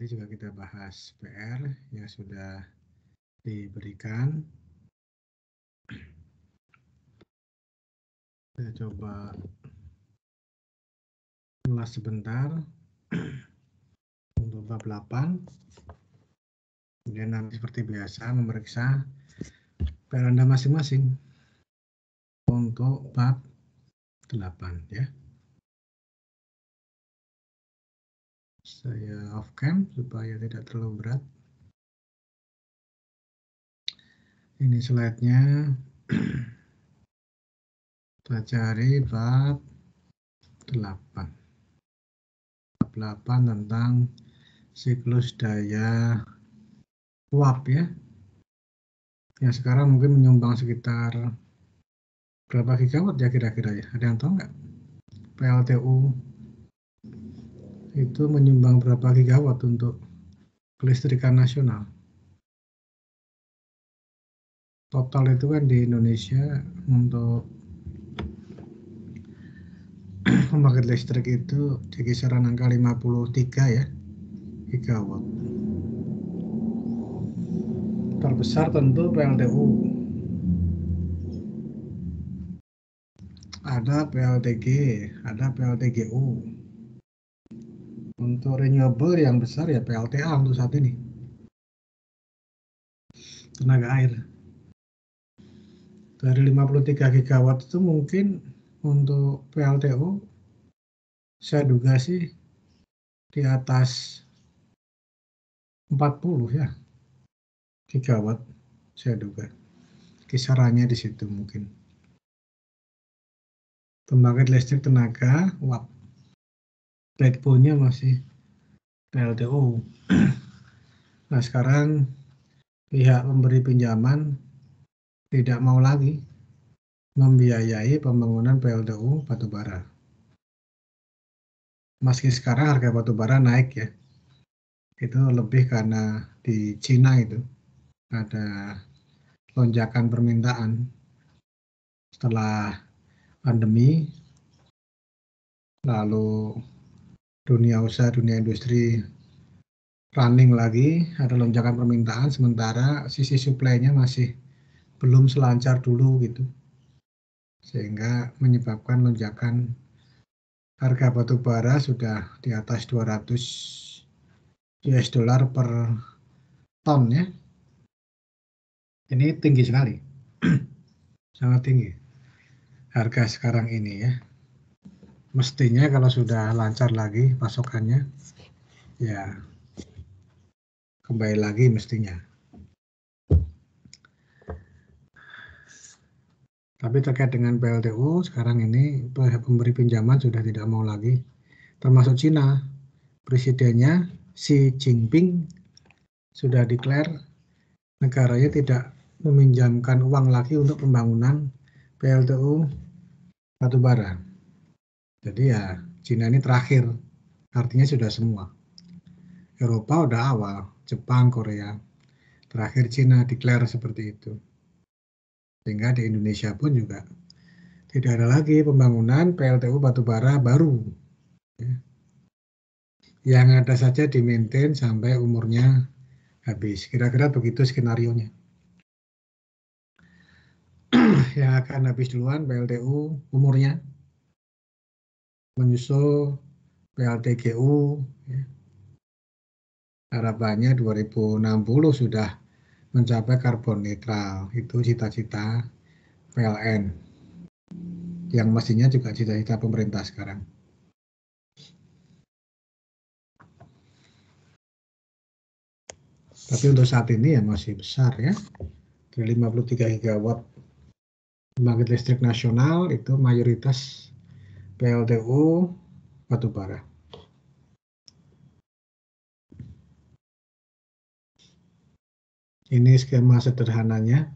nanti juga kita bahas PR yang sudah diberikan. Saya coba ulas sebentar untuk bab 8. Kemudian nanti seperti biasa memeriksa PR Anda masing-masing untuk bab 8 ya. Saya off cam supaya tidak terlalu berat. Ini slide-nya. Kita cari bab 8. Bab 8 tentang siklus daya uap ya. Yang sekarang mungkin menyumbang sekitar berapa gigawatt ya kira-kira ya? Ada yang tahu nggak? PLTU itu menyumbang berapa gigawatt untuk kelistrikan nasional? Total itu kan di Indonesia untuk pembangkit listrik itu di kisaran angka 53 ya gigawatt. Terbesar tentu PLTU. Ada PLTG, ada PLTGU. Untuk renewable yang besar ya PLTA untuk saat ini. Tenaga air. Dari 53 gigawatt itu mungkin untuk PLTU saya duga sih di atas 40 ya gigawatt, saya duga kisarannya di situ mungkin. Pembangkit listrik tenaga uap, backbone-nya masih PLTU. Nah sekarang pihak pemberi pinjaman tidak mau lagi membiayai pembangunan PLTU batubara. Meski sekarang harga batubara naik ya, itu lebih karena di Cina itu ada lonjakan permintaan setelah pandemi, lalu dunia usaha, dunia industri running lagi, ada lonjakan permintaan, sementara sisi supply-nya masih belum selancar dulu gitu, sehingga menyebabkan lonjakan harga batu bara sudah di atas 200 US dollar per ton ya. Ini tinggi sekali, sangat tinggi harga sekarang ini ya. Mestinya kalau sudah lancar lagi pasokannya, ya kembali lagi mestinya. Tapi terkait dengan PLTU, sekarang ini pemberi pinjaman sudah tidak mau lagi, termasuk Cina. Presidennya Xi Jinping sudah declare negaranya tidak meminjamkan uang lagi untuk pembangunan PLTU batubara. Jadi ya Cina ini terakhir, artinya sudah semua. Eropa udah awal, Jepang, Korea. Terakhir Cina declare seperti itu. Sehingga di Indonesia pun juga tidak ada lagi pembangunan PLTU batubara baru. Ya. Yang ada saja di-maintain sampai umurnya habis. Kira-kira begitu skenarionya. Yang akan habis duluan PLTU umurnya, menyusul PLTGU. Ya. Harapannya 2060 sudah mencapai karbon netral. Itu cita-cita PLN. Yang mestinya juga cita-cita pemerintah sekarang. Tapi untuk saat ini ya masih besar ya. Dari 53 gigawatt pembangkit listrik nasional itu mayoritas PLTU batubara. Ini skema sederhananya.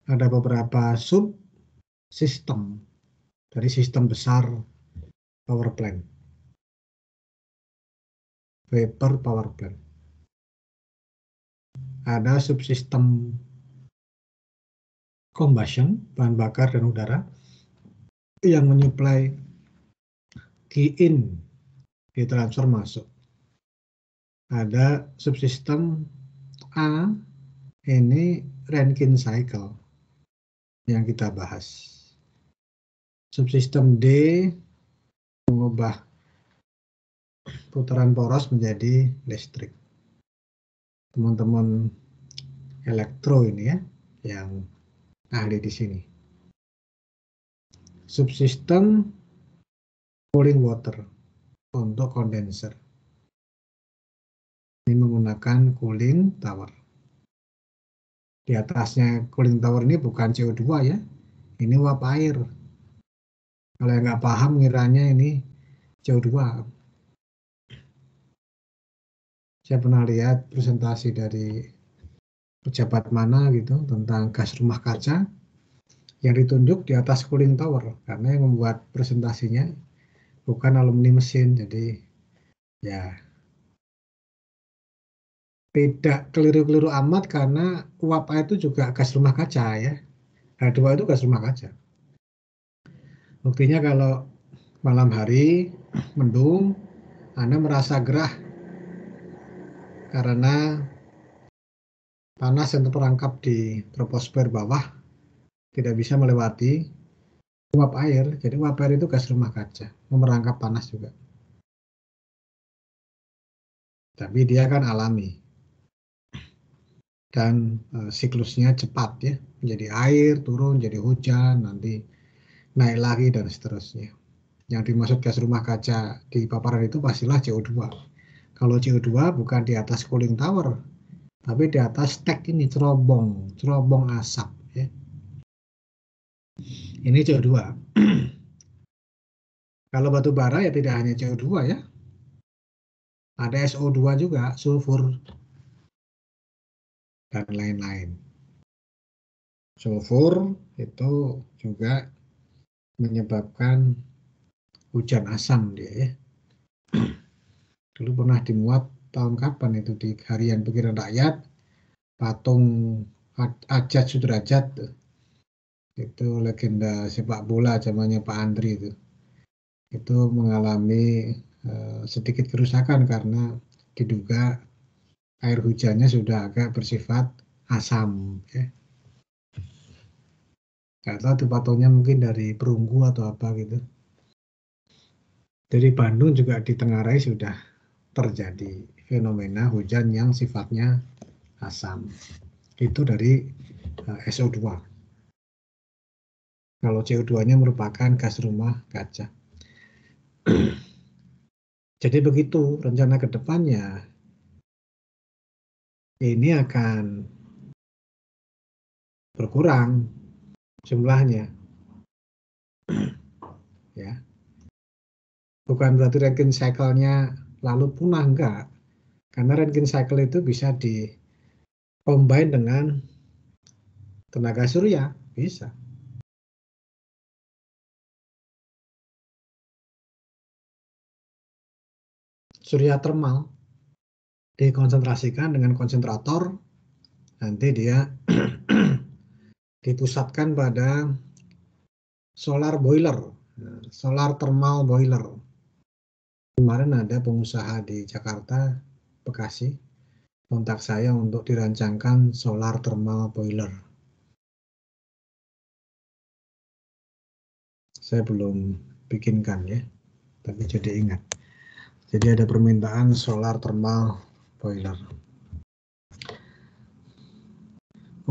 Ada beberapa subsistem dari sistem besar power plant. Vapor power plant. Ada subsistem combustion, bahan bakar dan udara, yang menyuplai key in, ditransfer masuk. ada subsistem A, ini Rankine cycle yang kita bahas. Subsistem D mengubah putaran poros menjadi listrik. Teman-teman elektro ini ya, yang ahli di sini. Subsistem cooling water untuk kondenser. Ini menggunakan cooling tower. Di atasnya cooling tower ini bukan CO2 ya, ini uap air. Kalau yang nggak paham ngiranya ini CO2. Saya pernah lihat presentasi dari pejabat mana gitu tentang gas rumah kaca yang ditunjuk di atas cooling tower, karena yang membuat presentasinya bukan alumni mesin, jadi ya tidak keliru-keliru amat karena uap air itu juga gas rumah kaca ya. H2 itu gas rumah kaca. Buktinya kalau malam hari mendung, Anda merasa gerah karena panas yang terperangkap di troposfer bawah tidak bisa melewati uap air. Jadi uap air itu gas rumah kaca, memerangkap panas juga. Tapi dia kan alami dan siklusnya cepat ya, menjadi air, turun, jadi hujan, nanti naik lagi dan seterusnya. Yang dimaksud gas rumah kaca di paparan itu pastilah CO2. Kalau CO2 bukan di atas cooling tower, tapi di atas stack ini cerobong asap ya. Ini CO2. Kalau batu bara ya tidak hanya CO2 ya. Ada SO2 juga, sulfur dan lain-lain. Sulfur itu juga menyebabkan hujan asam dia ya. Dulu pernah dimuat tahun kapan itu di Harian Pikiran Rakyat, patung Ajat Sudrajat itu legenda sepak bola zamannya Pak Andri itu mengalami sedikit kerusakan karena diduga air hujannya sudah agak bersifat asam ya. Nggak tahu itu patungnya mungkin dari perunggu atau apa gitu. Dari Bandung juga di Tenggarai sudah terjadi fenomena hujan yang sifatnya asam. Itu dari SO2. Kalau CO2-nya merupakan gas rumah kaca. Jadi begitu rencana ke depannya ini akan berkurang jumlahnya ya. Bukan berarti Rankine cycle-nya lalu punah, enggak. Karena Rankine cycle itu bisa di-combine dengan tenaga surya, bisa. Surya termal dikonsentrasikan dengan konsentrator, nanti dia dipusatkan pada solar boiler, solar thermal boiler. Kemarin ada pengusaha di Jakarta, Bekasi, kontak saya untuk dirancangkan solar thermal boiler. Saya belum bikinkan ya, tapi jadi ingat. Jadi ada permintaan solar thermal boiler.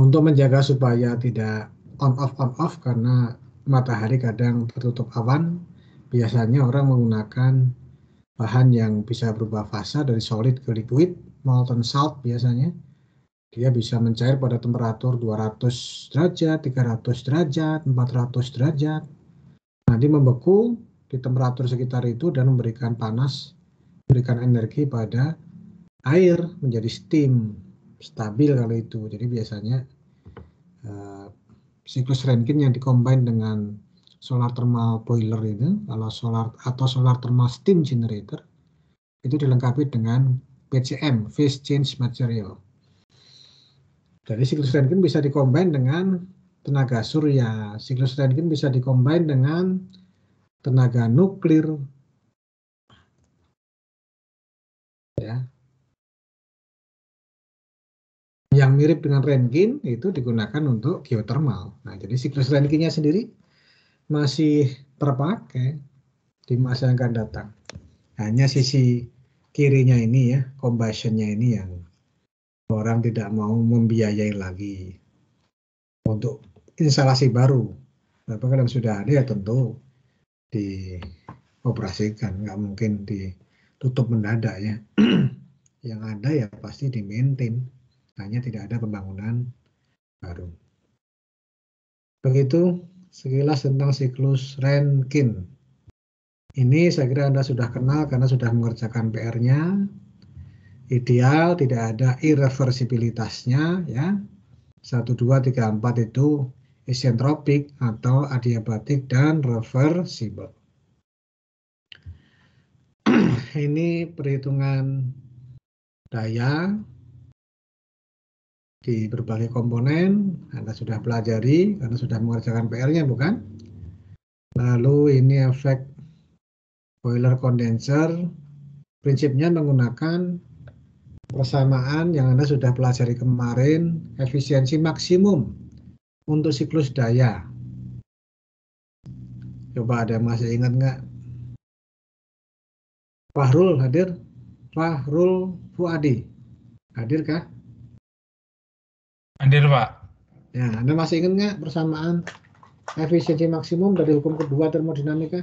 Untuk menjaga supaya tidak on off karena matahari kadang tertutup awan, biasanya orang menggunakan bahan yang bisa berubah fasa dari solid ke liquid, molten salt biasanya. Dia bisa mencair pada temperatur 200 derajat, 300 derajat, 400 derajat. Nanti membeku di temperatur sekitar itu dan memberikan panas, memberikan energi pada air menjadi steam, stabil kalau itu. Jadi biasanya siklus Rankine yang dikombin dengan solar thermal boiler itu, kalau solar atau solar thermal steam generator, itu dilengkapi dengan PCM, phase change material. Jadi siklus Rankine bisa dikombin dengan tenaga surya, siklus Rankine bisa dikombin dengan tenaga nuklir, ya. Yang mirip dengan Rankine itu digunakan untuk geothermal. Nah, jadi siklus Rankine-nya sendiri masih terpakai di masa yang akan datang. Hanya sisi kirinya ini ya, combustion-nya ini yang orang tidak mau membiayai lagi untuk instalasi baru. Tapi kalau yang sudah ada ya tentu dioperasikan, nggak mungkin ditutup mendadak ya. Yang ada ya pasti di-maintain, hanya tidak ada pembangunan baru. Begitu sekilas tentang siklus Rankine. Ini saya kira Anda sudah kenal karena sudah mengerjakan PR-nya. Ideal, tidak ada irreversibilitasnya ya. 1, 2, 3, 4 itu isentropik atau adiabatik dan reversible. Ini perhitungan daya di berbagai komponen. Anda sudah pelajari karena sudah mengerjakan PR-nya, bukan? Lalu ini efek boiler condenser. Prinsipnya menggunakan persamaan yang Anda sudah pelajari kemarin, efisiensi maksimum untuk siklus daya. Coba ada yang masih ingat nggak? Fahrul hadir? Fahrul Fuadi. Hadir kah? Hadir, Pak. Ya, Anda masih ingat nggak persamaan efisiensi maksimum dari hukum kedua termodinamika?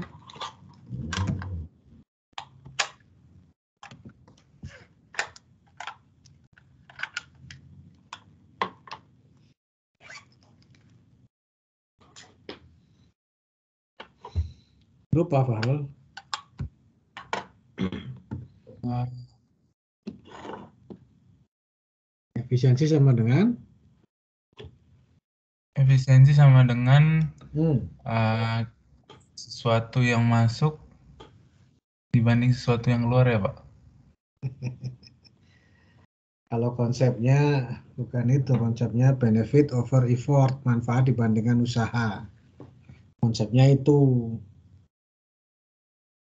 Lupa Fahrul. Efisiensi sama dengan Efisiensi sama dengan sesuatu yang masuk dibanding sesuatu yang keluar ya, Pak? Kalau konsepnya bukan itu, konsepnya benefit over effort, manfaat dibandingkan usaha. Konsepnya itu.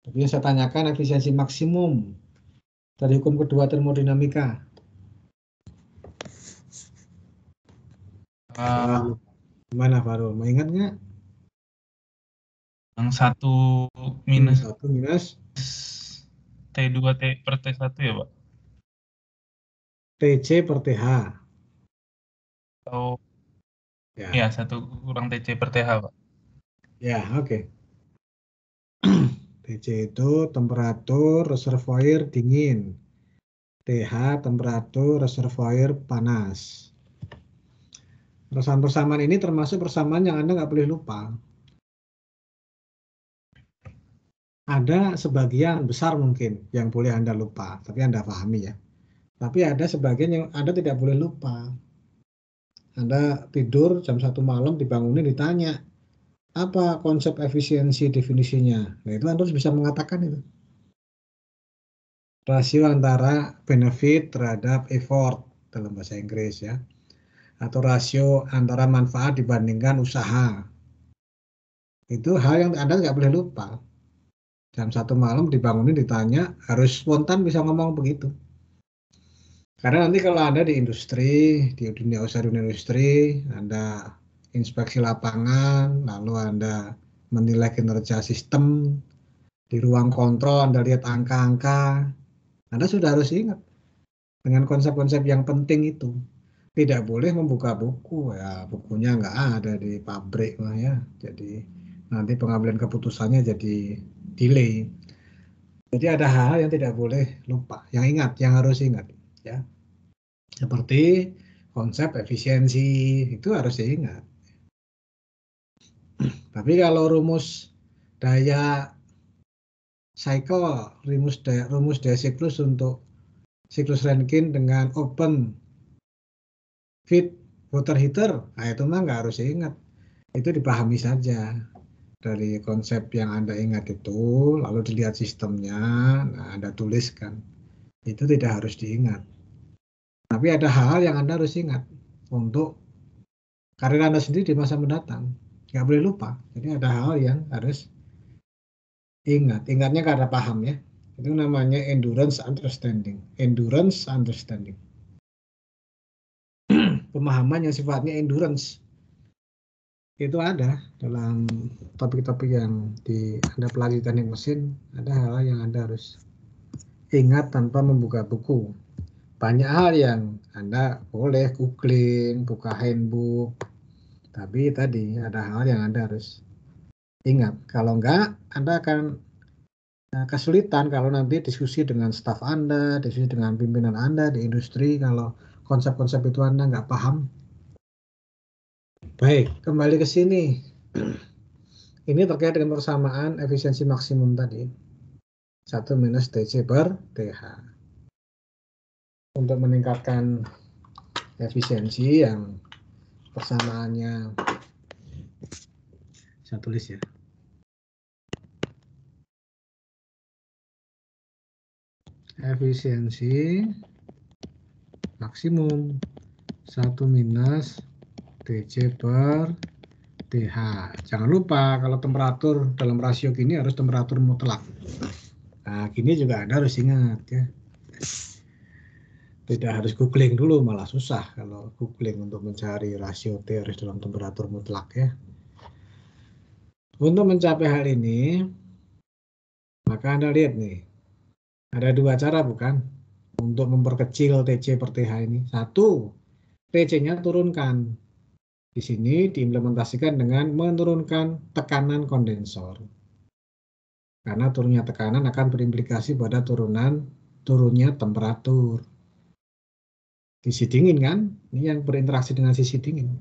Tapi yang saya tanyakan efisiensi maksimum dari hukum kedua termodinamika. Gimana Fahrul? Mau ingat nggak? Yang 1 minus 1 minus T2 per T1 ya, Pak? TC per TH. Atau Ya, ya 1 kurang TC per TH, Pak? ya, oke. TC itu temperatur reservoir dingin. TH temperatur reservoir panas. Persamaan-persamaan ini termasuk persamaan yang Anda nggak boleh lupa. Ada sebagian besar mungkin yang boleh Anda lupa, tapi Anda pahami ya. Tapi ada sebagian yang Anda tidak boleh lupa. Anda tidur jam 1 malam dibangunin ditanya, apa konsep efisiensi definisinya? Nah, itu Anda harus bisa mengatakan itu. Rasio antara benefit terhadap effort dalam bahasa Inggris ya. Atau rasio antara manfaat dibandingkan usaha. Itu hal yang Anda nggak boleh lupa. Jam 1 malam dibangunin ditanya, harus spontan bisa ngomong begitu. Karena nanti kalau Anda di industri, di dunia usaha dunia industri, Anda inspeksi lapangan, lalu Anda menilai kinerja sistem, di ruang kontrol Anda lihat angka-angka, Anda sudah harus ingat dengan konsep-konsep yang penting itu. Tidak boleh membuka buku, ya bukunya nggak ada di pabrik lah ya. Jadi nanti pengambilan keputusannya jadi delay. Jadi ada hal yang tidak boleh lupa, yang ingat, yang harus ingat ya. Seperti konsep efisiensi itu harus diingat. Tapi kalau rumus daya cycle, rumus daya siklus untuk siklus Rankine dengan open feed water heater, nah itu mah nggak harus diingat. Itu dipahami saja dari konsep yang Anda ingat itu, lalu dilihat sistemnya, nah Anda tuliskan. Itu tidak harus diingat. Tapi ada hal-hal yang Anda harus ingat untuk karir Anda sendiri di masa mendatang. Nggak boleh lupa. Jadi ada hal yang harus ingat. Ingatnya karena paham ya. Itu namanya endurance understanding. Endurance understanding. pemahaman yang sifatnya endurance. Itu ada dalam topik-topik yang Anda pelajari teknik mesin, ada hal yang Anda harus ingat tanpa membuka buku. Banyak hal yang Anda boleh googling, buka handbook, tapi tadi ada hal yang Anda harus ingat. Kalau enggak, Anda akan kesulitan kalau nanti diskusi dengan staf Anda, diskusi dengan pimpinan Anda di industri, kalau konsep-konsep itu Anda nggak paham. Baik, kembali ke sini. Ini terkait dengan persamaan efisiensi maksimum tadi. 1 minus TC per TH. Untuk meningkatkan efisiensi yang persamaannya, saya tulis ya. Efisiensi maksimum 1 minus TC per TH. Jangan lupa kalau temperatur dalam rasio gini harus temperatur mutlak. Nah, gini juga Anda harus ingat ya. Tidak harus googling dulu, malah susah kalau googling untuk mencari rasio T harus dalam temperatur mutlak ya. Untuk mencapai hal ini, maka Anda lihat nih, ada dua cara bukan? Untuk memperkecil TC per TH ini. Satu, TC-nya turunkan. Di sini diimplementasikan dengan menurunkan tekanan kondensor. Karena turunnya tekanan akan berimplikasi pada turunnya temperatur. Sisi dingin kan? Ini yang berinteraksi dengan sisi dingin.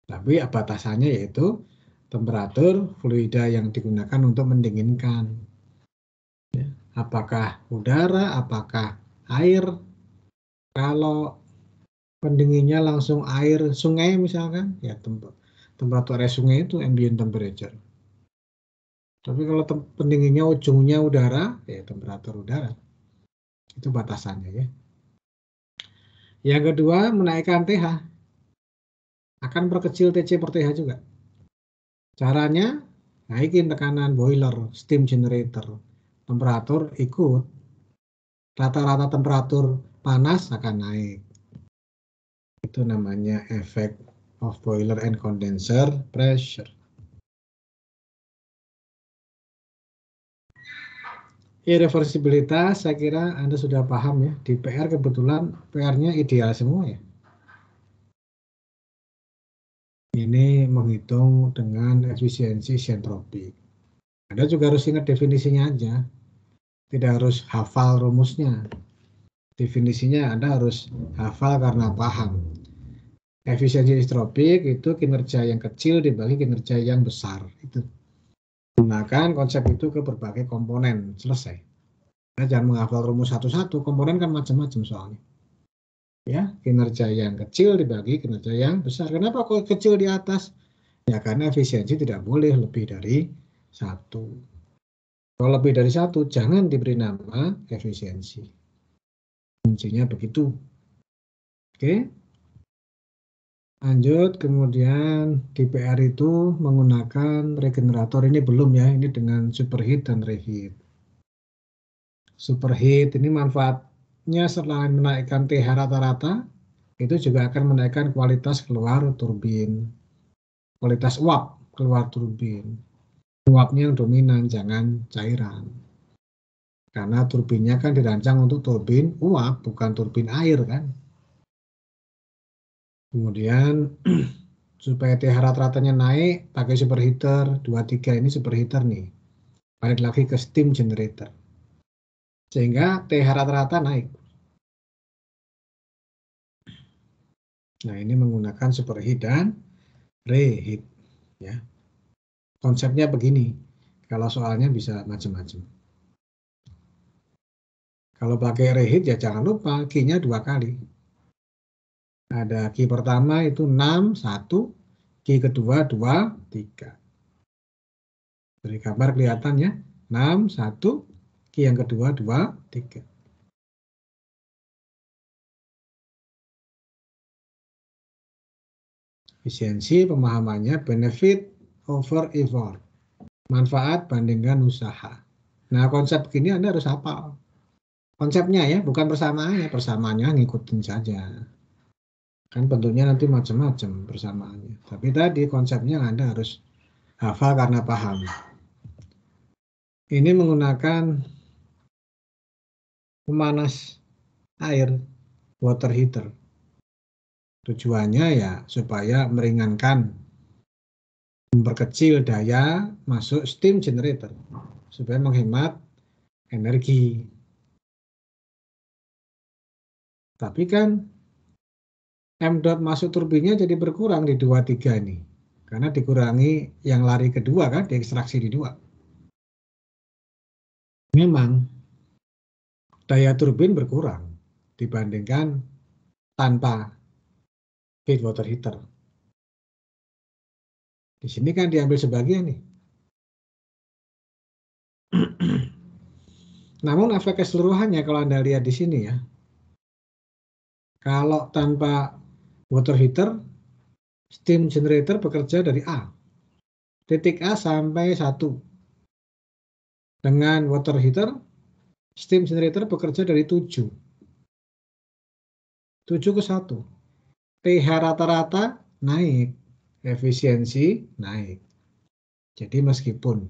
Tapi batasannya yaitu temperatur fluida yang digunakan untuk mendinginkan. Apakah udara, apakah air? Kalau pendinginnya langsung air sungai misalkan, ya temperatur air sungai itu ambient temperature. Tapi kalau pendinginnya ujungnya udara, ya temperatur udara. Itu batasannya ya. Yang kedua, menaikkan TH. Akan perkecil TC per TH juga. Caranya, naikin tekanan boiler, steam generator. Temperatur ikut. Rata-rata temperatur panas akan naik. Itu namanya effect of boiler and condenser pressure. Irreversibilitas, saya kira Anda sudah paham ya. Di PR kebetulan PR-nya ideal semua ya. Ini menghitung dengan efisiensi sentropik. Anda juga harus ingat definisinya aja. Tidak harus hafal rumusnya. Definisinya Anda harus hafal karena paham. Efisiensi isentropik itu kinerja yang kecil dibagi kinerja yang besar. Itu. Gunakan konsep itu ke berbagai komponen. Selesai. Anda jangan menghafal rumus satu-satu. Komponen kan macam-macam soalnya. Ya, kinerja yang kecil dibagi kinerja yang besar. Kenapa kok kecil di atas? Ya karena efisiensi tidak boleh lebih dari 1. Kalau lebih dari 1, jangan diberi nama efisiensi. Kuncinya begitu. Oke. Lanjut, kemudian di PR itu menggunakan regenerator. Ini belum ya, ini dengan superheat dan reheat. Superheat ini manfaatnya selain menaikkan TH rata-rata, itu juga akan menaikkan kualitas keluar turbin. Kualitas uap keluar turbin. Uapnya yang dominan, jangan cairan. Karena turbinnya kan dirancang untuk turbin uap, bukan turbin air kan. Kemudian supaya TH rata-ratanya naik, pakai superheater, 2-3 ini superheater nih. Balik lagi ke steam generator. Sehingga TH rata-rata naik. Nah, ini menggunakan superheat dan reheat. Ya. Konsepnya begini. Kalau soalnya bisa macam-macam. Kalau pakai reheat ya jangan lupa Q-nya 2 kali. Ada Q pertama itu 6, 1. Q kedua 2, 3. Dari gambar kelihatan ya. 6, 1. Q yang kedua 2, 3. Efisiensi pemahamannya benefit over effort. Manfaat bandingkan usaha. Nah, konsep begini Anda harus hafal. Konsepnya ya, bukan persamaannya. Persamaannya ngikutin saja. Kan bentuknya nanti macam-macam persamaannya. Tapi tadi konsepnya Anda harus hafal karena paham. Ini menggunakan pemanas air, water heater. Tujuannya ya supaya meringankan, memperkecil daya masuk steam generator supaya menghemat energi. Tapi kan M dot masuk turbinnya jadi berkurang di 23 nih. Karena dikurangi yang lari kedua kan, diekstraksi di 2. Memang daya turbin berkurang dibandingkan tanpa feed water heater. Di sini kan diambil sebagian nih. Namun efek keseluruhannya kalau Anda lihat di sini ya, kalau tanpa water heater, steam generator bekerja dari A, titik A sampai 1. Dengan water heater, steam generator bekerja dari 7. 7 ke 1. pH rata-rata naik, efisiensi naik. Jadi meskipun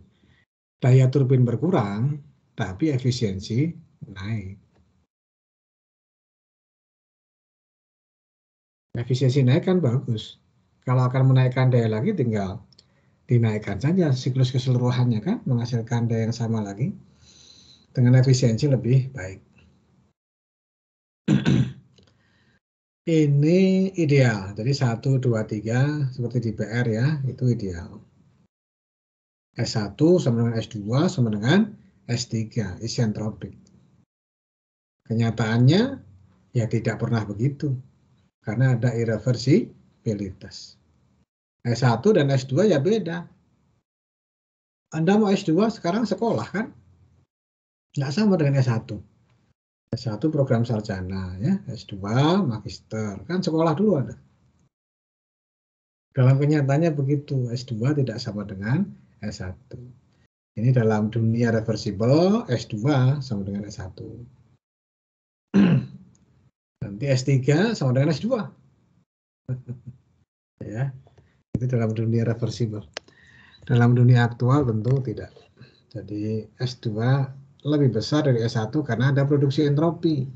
daya turbin berkurang, tapi efisiensi naik. Efisiensi naik kan bagus. Kalau akan menaikkan daya lagi tinggal dinaikkan saja siklus keseluruhannya kan, menghasilkan daya yang sama lagi dengan efisiensi lebih baik. Ini ideal. Jadi 1, 2, 3 seperti di PR ya, itu ideal. S1 sama dengan S2 sama dengan S3, isentropik. Kenyataannya ya tidak pernah begitu, karena ada irreversibilitas. S1 dan S2 ya beda. Anda mau S2 sekarang sekolah kan? Nggak sama dengan S1. S1 program sarjana, ya. S2 magister, kan sekolah dulu Anda. Dalam kenyataannya begitu, S2 tidak sama dengan S1. Ini dalam dunia reversible, S2 sama dengan S1. Nanti S3 sama dengan S2. Ya, itu dalam dunia reversible. Dalam dunia aktual tentu tidak. Jadi S2 lebih besar dari S1 karena ada produksi entropi.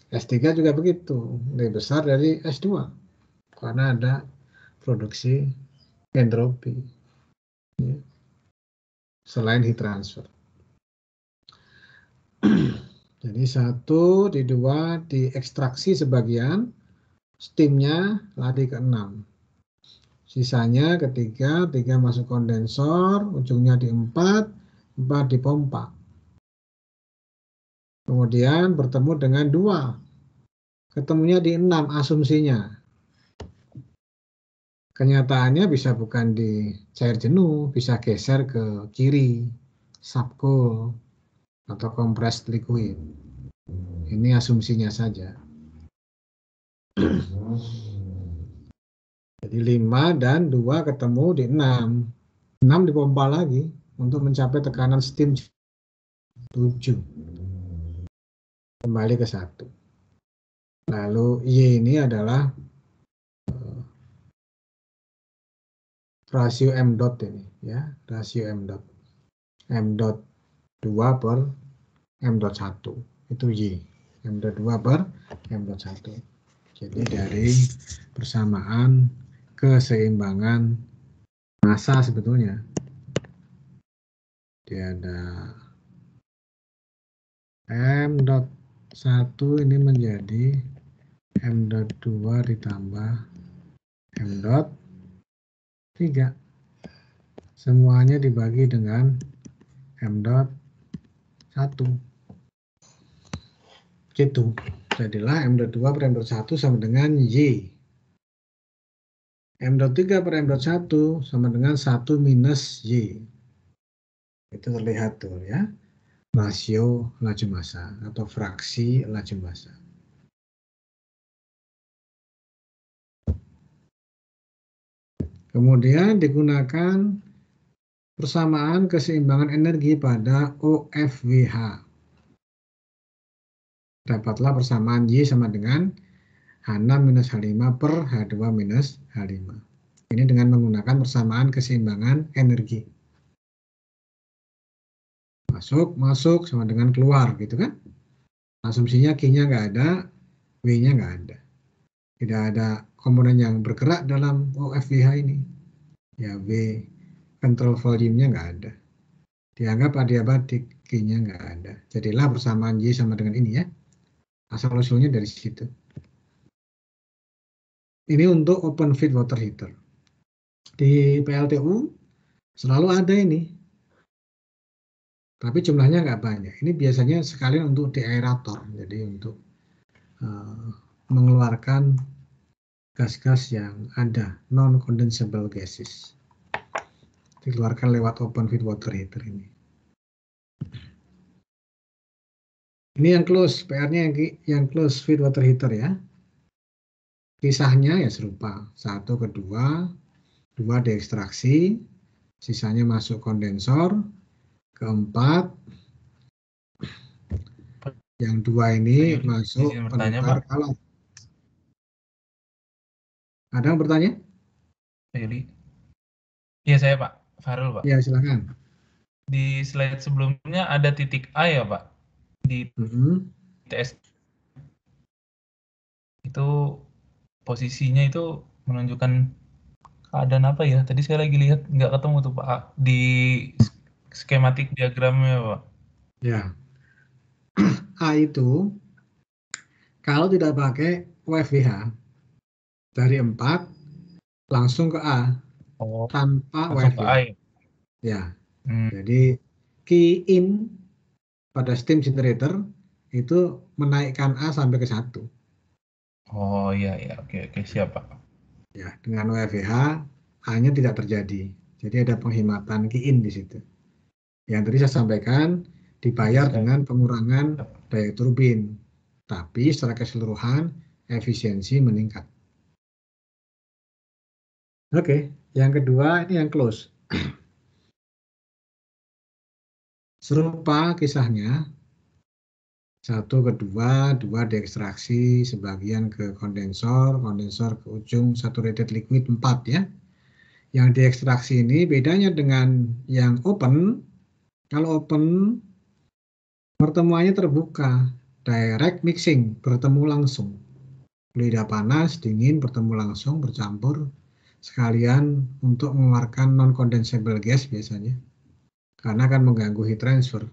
S3 juga begitu, lebih besar dari S2 karena ada produksi entropi. Ya. Selain heat transfer. Jadi 1 di 2 diekstraksi sebagian, steamnya lari ke 6. Sisanya ketiga, 3 masuk kondensor, ujungnya di 4 dipompa. Kemudian bertemu dengan 2, ketemunya di 6 asumsinya. Kenyataannya bisa bukan di cair jenuh, bisa geser ke kiri, subcool, atau compressed liquid. Ini asumsinya saja. Jadi 5 dan 2 ketemu di 6. 6 dipompa lagi untuk mencapai tekanan steam 7. Kembali ke 1. Lalu Y ini adalah rasio M dot ini, ya, rasio M dot. M dot 2 per M dot 1. Itu Y. M dot 2 per M dot 1. Jadi dari persamaan keseimbangan massa sebetulnya. Dia ada M dot 1 ini menjadi M dot 2 ditambah M dot 3. Semuanya dibagi dengan M dot 1. Gitu. Jadilah M dot 2 per M dot 1 sama dengan Y. M dot 3 per M dot 1 sama dengan 1 minus Y. Itu terlihat tuh ya. Rasio laju massa atau fraksi laju massa. Kemudian digunakan persamaan keseimbangan energi pada OFWH. Dapatlah persamaan Y sama dengan H6 minus H5 per H2 minus H5. Ini dengan menggunakan persamaan keseimbangan energi. Masuk sama dengan keluar gitu kan. Asumsinya Q-nya nggak ada, W-nya nggak ada. Tidak ada komponen yang bergerak dalam OFWH ini. Ya, W, control volume-nya nggak ada. Dianggap adiabatik, Q-nya nggak ada. Jadilah persamaan Y sama dengan ini ya. Asal-usulnya dari situ. Ini untuk open feed water heater. Di PLTU selalu ada ini. Tapi jumlahnya nggak banyak. Ini biasanya sekalian untuk deaerator. Jadi untuk mengeluarkan gas-gas yang ada, non-condensable gases. Dikeluarkan lewat open feed water heater ini. Ini yang close, PR-nya yang close feed water heater ya. Kisahnya ya serupa. 1 ke 2, 2 diekstraksi, sisanya masuk kondensor. Keempat, yang 2 ini masuk penukar alat. Ada yang bertanya? Yuli. Iya saya Pak, Farul Pak. Ya silakan. Di slide sebelumnya ada titik A ya Pak? Di TS itu posisinya itu menunjukkan keadaan apa ya? Tadi saya lagi lihat nggak ketemu tuh Pak di skematik diagramnya Pak. Ya, A itu kalau tidak pakai WFH dari 4 langsung ke A tanpa langsung ke A WFH. Ya, jadi key in pada steam generator itu menaikkan A sampai ke 1. Oh iya oke siap Pak. Ya, dengan WFH A-nya tidak terjadi. Jadi ada penghematan key in di situ. Yang tadi saya sampaikan dibayar dengan pengurangan daya turbin, tapi secara keseluruhan efisiensi meningkat. Oke, yang kedua ini yang close. Serupa kisahnya. 1 ke 2, 2 diekstraksi, sebagian ke kondensor ke ujung saturated liquid 4 ya. Yang diekstraksi ini bedanya dengan yang open. Kalau open pertemuannya terbuka, direct mixing, bertemu langsung. Lidah panas, dingin, bertemu langsung, bercampur, sekalian untuk mengeluarkan non-condensable gas biasanya. Karena akan mengganggu heat transfer.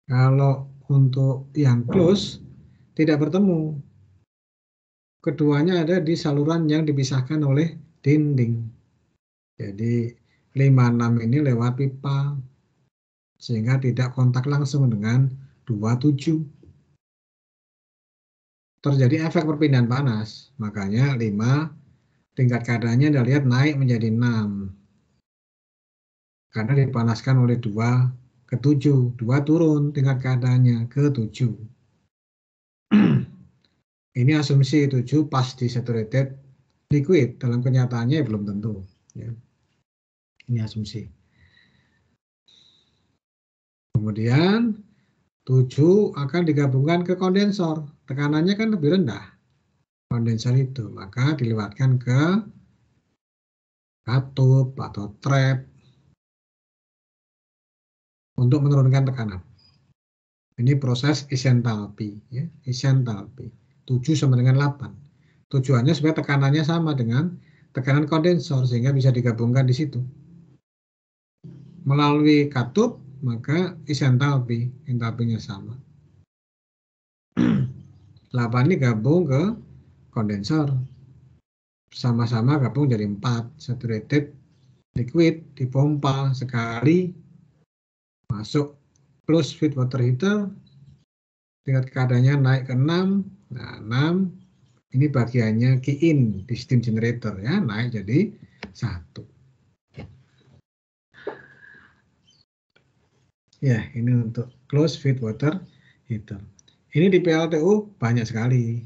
Kalau untuk yang close, tidak bertemu. Keduanya ada di saluran yang dipisahkan oleh dinding. Jadi 56 ini lewat pipa, sehingga tidak kontak langsung dengan 27. Terjadi efek perpindahan panas, makanya 5 tingkat keadaannya Anda lihat naik menjadi 6. Karena dipanaskan oleh 2 ke 7, 2 turun tingkat keadaannya ke 7. Ini asumsi 7 pas di saturated liquid, dalam kenyataannya belum tentu. Ya. Ini asumsi. Kemudian 7 akan digabungkan ke kondensor. Tekanannya kan lebih rendah. Kondensor itu. Maka dilewatkan ke katup atau trap untuk menurunkan tekanan. Ini proses isentalpi. Ya. Isentalpi. 7 sama dengan 8. Tujuannya supaya tekanannya sama dengan tekanan kondensor sehingga bisa digabungkan di situ. Melalui katup maka isentalpi, entalpinya sama. 8 ini gabung ke kondensor. Sama-sama gabung jadi 4. Saturated liquid dipompa sekali masuk close feed water heater. Tingkat keadaannya naik ke 6. Nah, 6 ini bagiannya key in di steam generator ya, naik jadi 1. Ya, ini untuk close feed water heater. Ini di PLTU banyak sekali.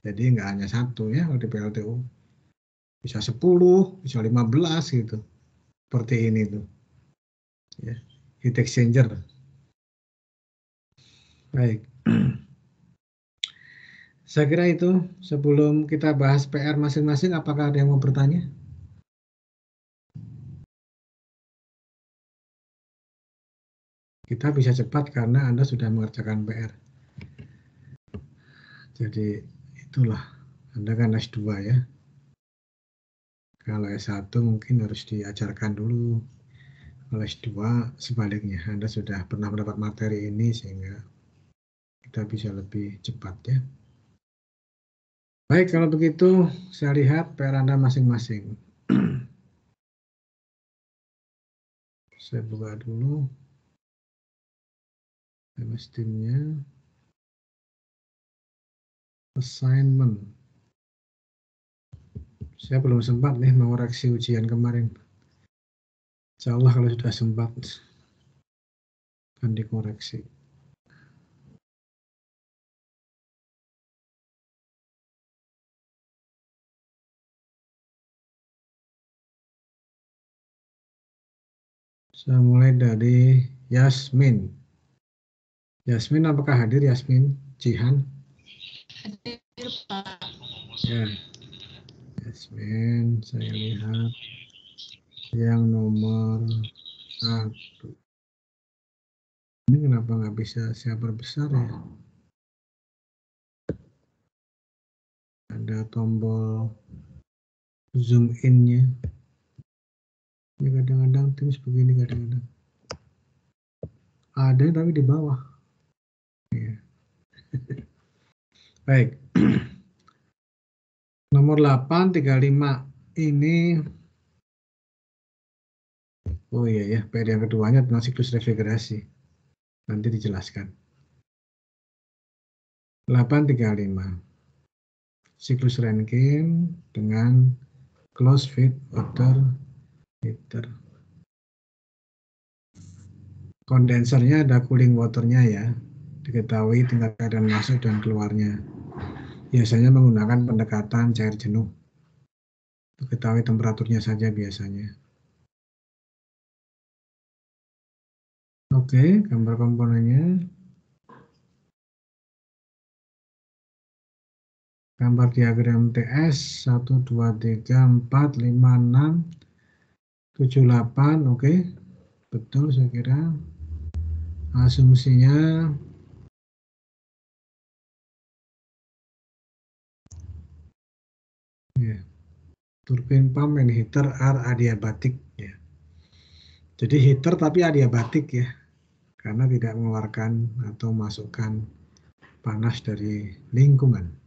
Jadi nggak hanya 1 ya kalau di PLTU. Bisa 10, bisa 15 gitu. Seperti ini tuh. Ya, heat exchanger. Baik. Saya kira itu. Sebelum kita bahas PR masing-masing, apakah ada yang mau bertanya? Kita bisa cepat karena Anda sudah mengerjakan PR. Jadi itulah, Anda kan S2 ya. Kalau S1 mungkin harus diajarkan dulu. Kalau S2 sebaliknya, Anda sudah pernah mendapat materi ini sehingga kita bisa lebih cepat ya. Baik, kalau begitu saya lihat PR Anda masing-masing. Saya buka dulu MS Teams-nya. Assignment. Saya belum sempat nih mengoreksi ujian kemarin. Insya Allah kalau sudah sempat akan dikoreksi. Saya mulai dari Yasmin. Yasmin, apakah hadir Yasmin? Jihan? Hadir, Pak. Ya, Yasmin, saya lihat yang nomor 1. Ini kenapa nggak bisa saya perbesar ya? Ada tombol zoom in-nya. Ini kadang-kadang Teams begini kadang-kadang. Ada tapi di bawah. Ya. Baik. Nomor 835 ini, oh iya ya, PR yang keduanya tentang siklus refrigerasi. Nanti dijelaskan. 835. Siklus Rankine dengan closed feed water heater. Kondensernya ada cooling waternya ya. Diketahui tingkat keadaan masuk dan keluarnya. Biasanya menggunakan pendekatan cair jenuh. Diketahui temperaturnya saja biasanya. Oke, gambar komponennya. Gambar diagram TS 1, 2, 3, 4, 5, 6, 7, 8. Oke, betul saya kira. Asumsinya ya, turbin pump and heater are adiabatic ya. Jadi heater tapi adiabatik ya, karena tidak mengeluarkan atau masukkan panas dari lingkungan.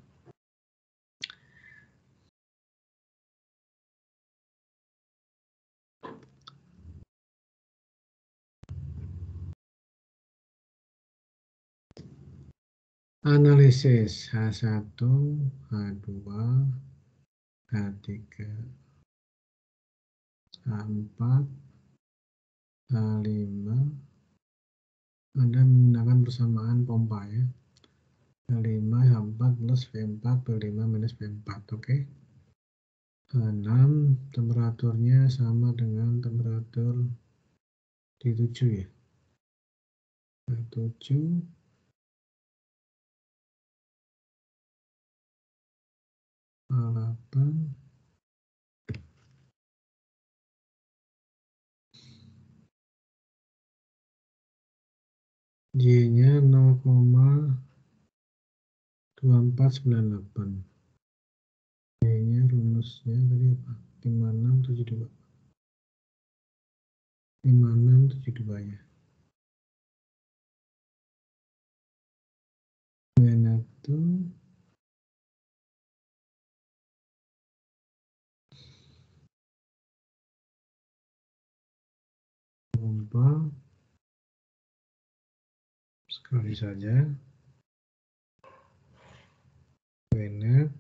Analisis H1, H2, H3, H4, H5. Anda menggunakan persamaan pompa ya. H5, H4 plus V4, V5 minus V4, oke. H6, temperaturnya sama dengan temperatur di 7 ya. H7, H8, Y-nya 0,2498. Y-nya rumusnya tadi apa? 5672. 5672 ya. Itu pompa sekali saja. Net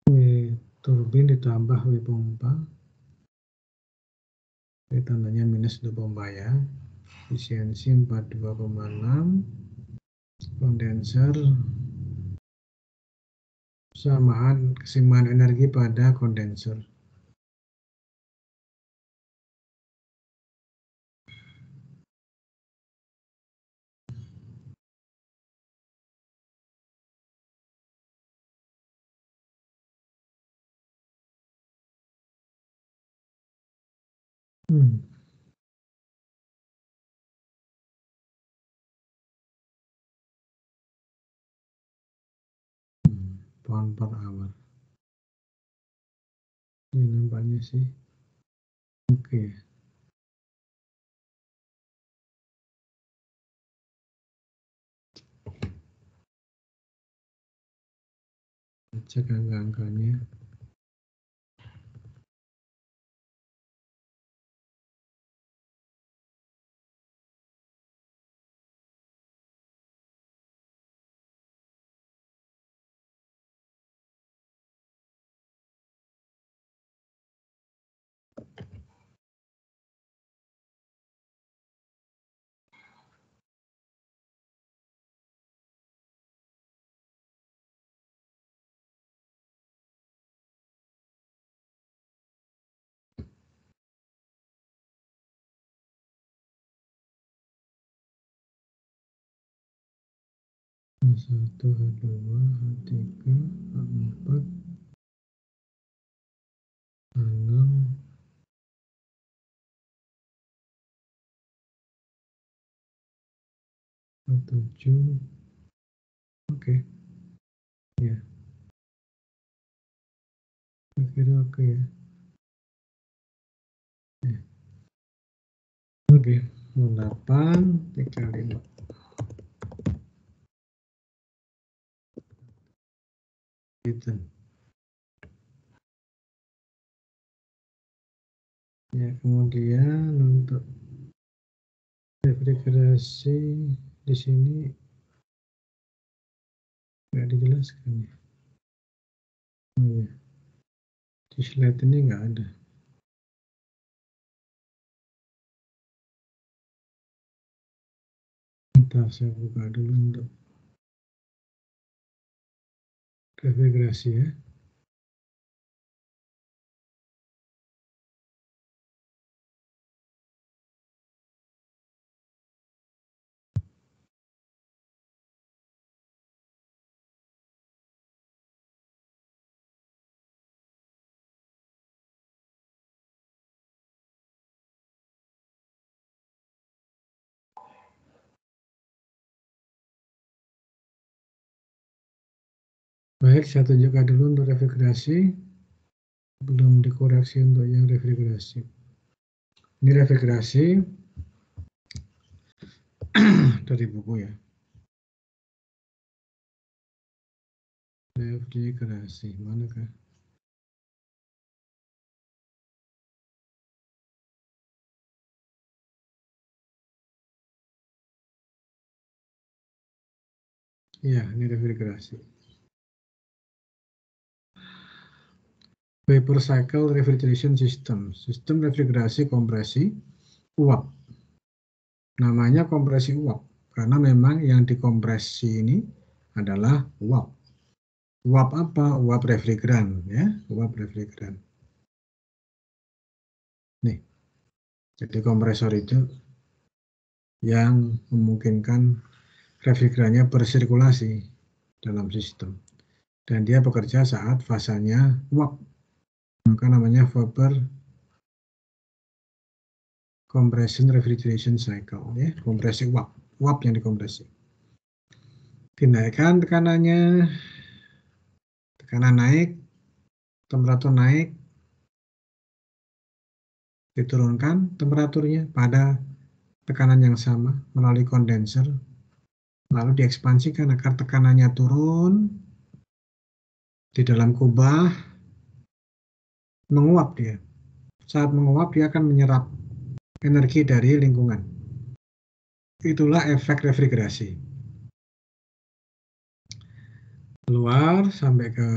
W turbin ditambah W pompa. Ini tandanya minus untuk pompa ya. Efisiensi 42,6. Kondenser samaan keseimbangan energi pada kondenser. Pound per hour. Ini nampaknya sih oke. Cek angka-angkanya. H1, H2, H3, H4, H6, H7. Oke. Ya. Akhirnya oke ya. Oke. 8 dikali 5. Gitu. Ya, kemudian untuk refrigerasi di sini nggak dijelaskan ya. Oh ya, di slide ini nggak ada. Bentar, saya buka dulu untuk refrigerasi ya. Baik, saya tunjukkan dulu untuk refrigerasi. Belum dikoreksi untuk yang refrigerasi. Ini refrigerasi dari buku ya. Refrigerasi, manakah? Iya, ini refrigerasi. Vapor Cycle Refrigeration System. Sistem refrigerasi kompresi uap. Namanya kompresi uap karena memang yang dikompresi ini adalah uap. Uap apa? Uap refrigeran ya, uap refrigeran. Nih. Jadi kompresor itu yang memungkinkan refrigerannya bersirkulasi dalam sistem. Dan dia bekerja saat fasanya uap. Maka namanya vapor compression refrigeration cycle ya, kompresi uap, uap yang dikompresi. Dinaikkan tekanannya, tekanan naik, temperatur naik, diturunkan temperaturnya pada tekanan yang sama melalui kondenser, lalu diekspansikan agar tekanannya turun di dalam kubah, menguap dia. Saat menguap dia akan menyerap energi dari lingkungan. Itulah efek refrigerasi. Keluar sampai ke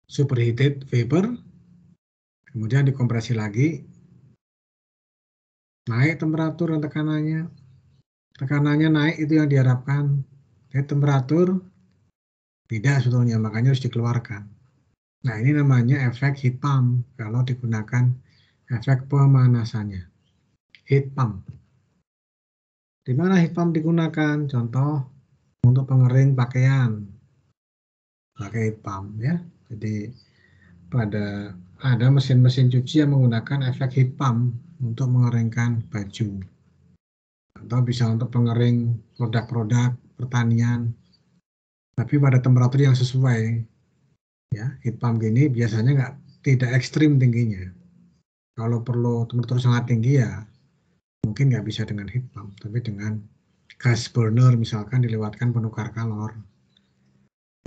superheated vapor, kemudian dikompresi lagi, naik temperatur dan tekanannya naik, itu yang diharapkan. Temperatur tidak sebetulnya, makanya harus dikeluarkan. Nah, ini namanya efek heat pump kalau digunakan efek pemanasannya. Heat pump. Di mana heat pump digunakan? Contoh untuk pengering pakaian, pakai heat pump ya. Jadi pada ada mesin-mesin cuci yang menggunakan efek heat pump untuk mengeringkan baju. Atau bisa untuk pengering produk-produk pertanian. Tapi pada temperatur yang sesuai. Ya, heat pump gini biasanya tidak ekstrim tingginya. Kalau perlu temperatur sangat tinggi ya mungkin nggak bisa dengan heat pump, tapi dengan gas burner misalkan dilewatkan penukar kalor.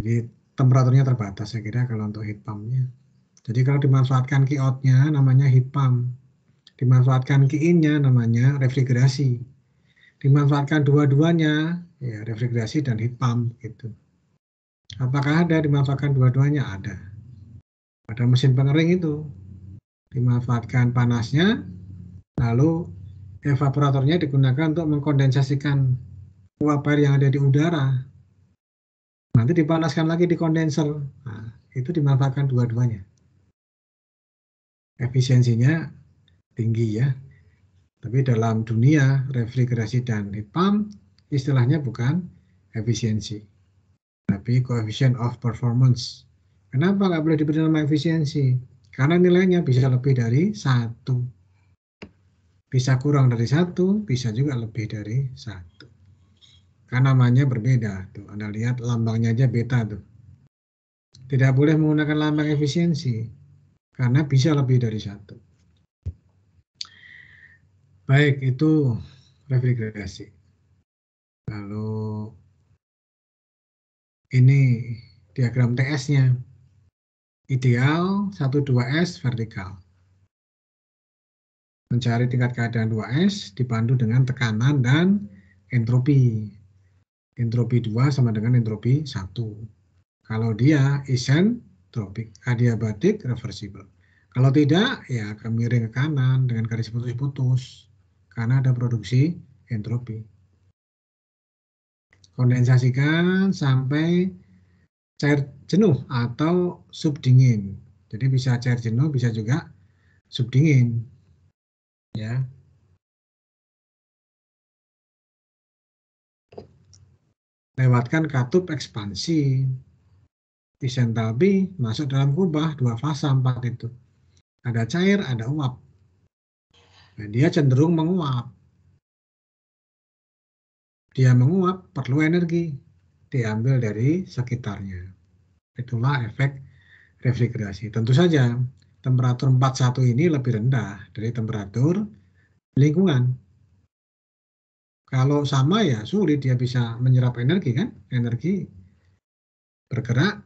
Jadi temperaturnya terbatas saya kira kalau untuk heat pumpnya. Jadi kalau dimanfaatkan key out-nya namanya heat pump, dimanfaatkan key in-nya namanya refrigerasi, dimanfaatkan dua-duanya ya refrigerasi dan heat pump gitu. Apakah ada dimanfaatkan dua-duanya? Ada. Pada mesin pengering itu dimanfaatkan panasnya, lalu evaporatornya digunakan untuk mengkondensasikan uap air yang ada di udara. Nanti dipanaskan lagi di kondenser. Nah, itu dimanfaatkan dua-duanya. Efisiensinya tinggi ya. Tapi dalam dunia refrigerasi dan heat pump istilahnya bukan efisiensi, tapi coefficient of performance. Kenapa nggak boleh diberi nama efisiensi? Karena nilainya bisa lebih dari 1. Bisa kurang dari 1, bisa juga lebih dari 1. Karena namanya berbeda. Tuh, Anda lihat lambangnya aja beta tuh. Tidak boleh menggunakan lambang efisiensi karena bisa lebih dari 1. Baik, itu refrigerasi. Lalu ini diagram TS-nya. Ideal 1,2S vertikal. Mencari tingkat keadaan 2S dipandu dengan tekanan dan entropi. Entropi 2 sama dengan entropi 1. Kalau dia isentropik, adiabatik, reversible. Kalau tidak, ya akan miring ke kanan dengan garis putus-putus. Karena ada produksi entropi. Kondensasikan sampai cair jenuh atau subdingin. Jadi bisa cair jenuh, bisa juga subdingin. Ya. Lewatkan katup ekspansi. Isentalpi masuk dalam kubah 2 fasa 4 itu. Ada cair, ada uap. Nah, dia cenderung menguap. Dia menguap perlu energi diambil dari sekitarnya. Itulah efek refrigerasi. Tentu saja temperatur 41 ini lebih rendah dari temperatur lingkungan. Kalau sama ya sulit dia bisa menyerap energi kan? Energi bergerak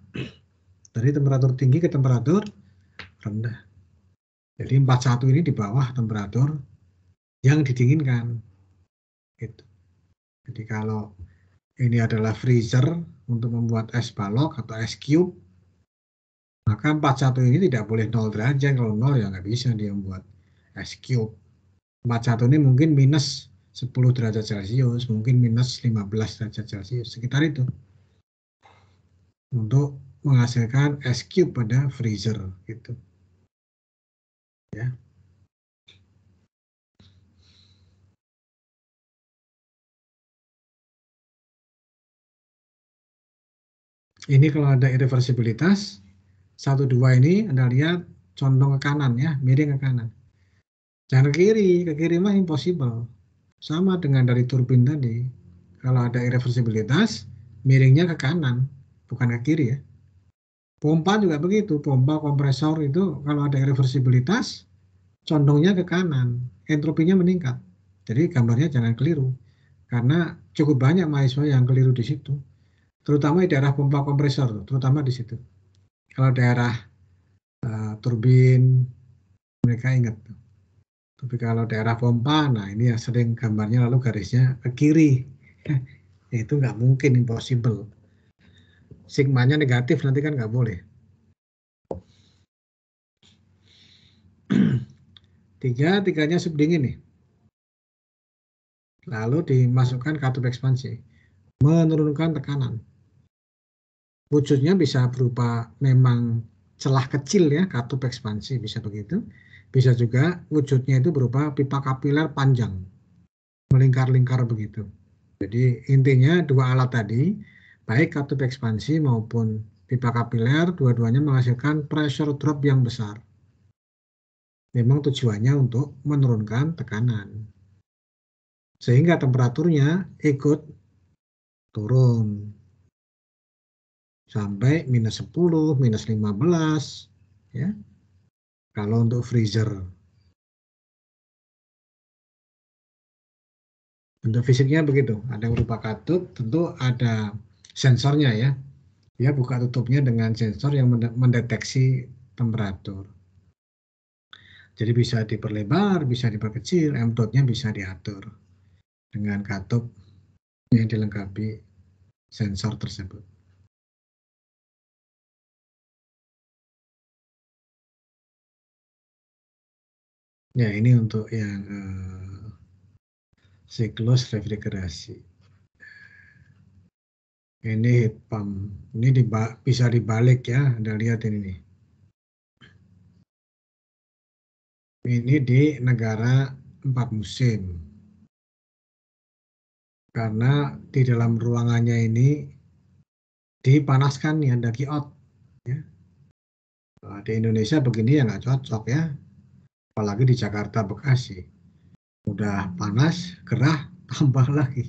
dari temperatur tinggi ke temperatur rendah. Jadi 41 ini di bawah temperatur yang didinginkan. Gitu. Jadi kalau ini adalah freezer untuk membuat es balok atau es cube, maka 41 ini tidak boleh 0 derajat. Kalau 0 ya nggak bisa dia membuat es cube. 41 ini mungkin minus 10 derajat Celcius, mungkin minus 15 derajat Celcius, sekitar itu. Untuk menghasilkan es cube pada freezer gitu. Ya. Ini kalau ada irreversibilitas 1, 2 ini Anda lihat condong ke kanan ya, miring ke kanan. Jangan ke kiri mah impossible. Sama dengan dari turbin tadi. Kalau ada irreversibilitas, miringnya ke kanan, bukan ke kiri ya. Pompa juga begitu, pompa kompresor itu kalau ada irreversibilitas, condongnya ke kanan, entropinya meningkat. Jadi gambarnya jangan keliru, karena cukup banyak mahasiswa yang keliru di situ. Terutama di daerah pompa kompresor, terutama di situ. Kalau daerah turbin, mereka ingat. Tapi kalau daerah pompa, nah ini yang sering gambarnya lalu garisnya ke kiri. Itu nggak mungkin, impossible. Sigmanya negatif nanti kan nggak boleh. 3-nya subdingin nih. Lalu dimasukkan katup ekspansi. Menurunkan tekanan. Wujudnya bisa berupa memang celah kecil ya, katup ekspansi bisa begitu. Bisa juga wujudnya itu berupa pipa kapiler panjang. Melingkar-lingkar begitu. Jadi intinya dua alat tadi, baik katup ekspansi maupun pipa kapiler, dua-duanya menghasilkan pressure drop yang besar. memang tujuannya untuk menurunkan tekanan. Sehingga temperaturnya ikut turun sampai -10, -15 ya. Kalau untuk freezer. Bentuk fisiknya begitu, ada berupa katup, tentu ada sensornya ya. Dia buka tutupnya dengan sensor yang mendeteksi temperatur. Jadi bisa diperlebar, bisa diperkecil, M.nya bisa diatur dengan katup yang dilengkapi sensor tersebut. Ya, ini untuk yang siklus refrigerasi. Ini heat pump. Ini bisa dibalik ya, Anda lihat ini nih. Ini di negara 4 musim. Karena di dalam ruangannya ini dipanaskan nih, ada kiot. Ya. Nah, di Indonesia begini ya nggak cocok ya. Apalagi di Jakarta, Bekasi. Udah panas, gerah, tambah lagi.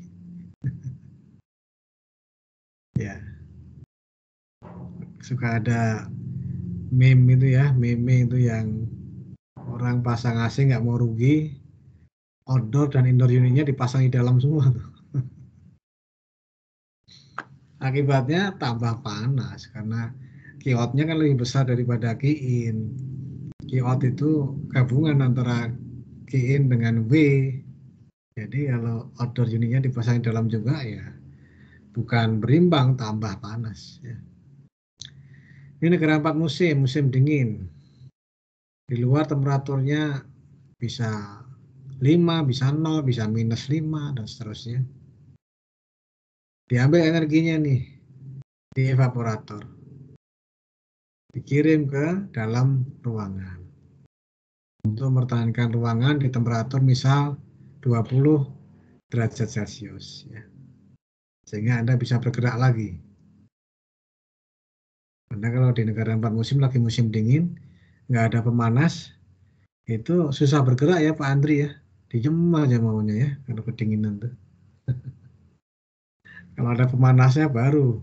Ya, suka ada meme itu ya, meme itu yang orang pasang AC nggak mau rugi, outdoor dan indoor unitnya dipasang di dalam semua tuh. Akibatnya tambah panas karena kiotnya kan lebih besar daripada kiin. Kiot itu gabungan antara kiin dengan W. Jadi kalau outdoor unitnya dipasang di dalam juga ya bukan berimbang, tambah panas. Ya. Ini negara 4 musim, musim dingin. Di luar temperaturnya bisa 5, bisa 0, bisa -5, dan seterusnya. Diambil energinya nih di evaporator. Dikirim ke dalam ruangan. Untuk mempertahankan ruangan di temperatur misal 20 derajat Celcius. Ya. Sehingga Anda bisa bergerak lagi. Karena kalau di negara 4 musim lagi musim dingin, nggak ada pemanas, itu susah bergerak ya Pak Andri ya. Dijem aja maunya ya, kalau kedinginan tuh. Kalau ada pemanasnya baru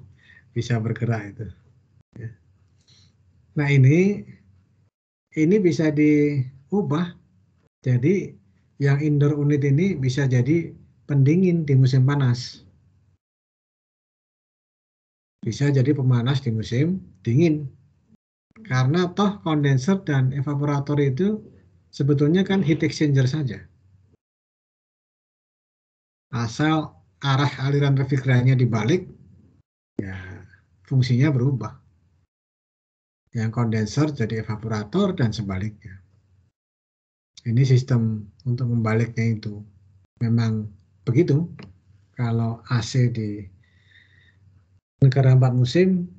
bisa bergerak itu. Ya. Nah ini bisa diubah. Jadi yang indoor unit ini bisa jadi pendingin di musim panas. Bisa jadi pemanas di musim dingin. Karena toh kondenser dan evaporator itu sebetulnya kan heat exchanger saja. Asal arah aliran refrigerannya dibalik, ya fungsinya berubah. Yang kondenser jadi evaporator dan sebaliknya. Ini sistem untuk membaliknya itu memang begitu. Kalau AC di negara 4 musim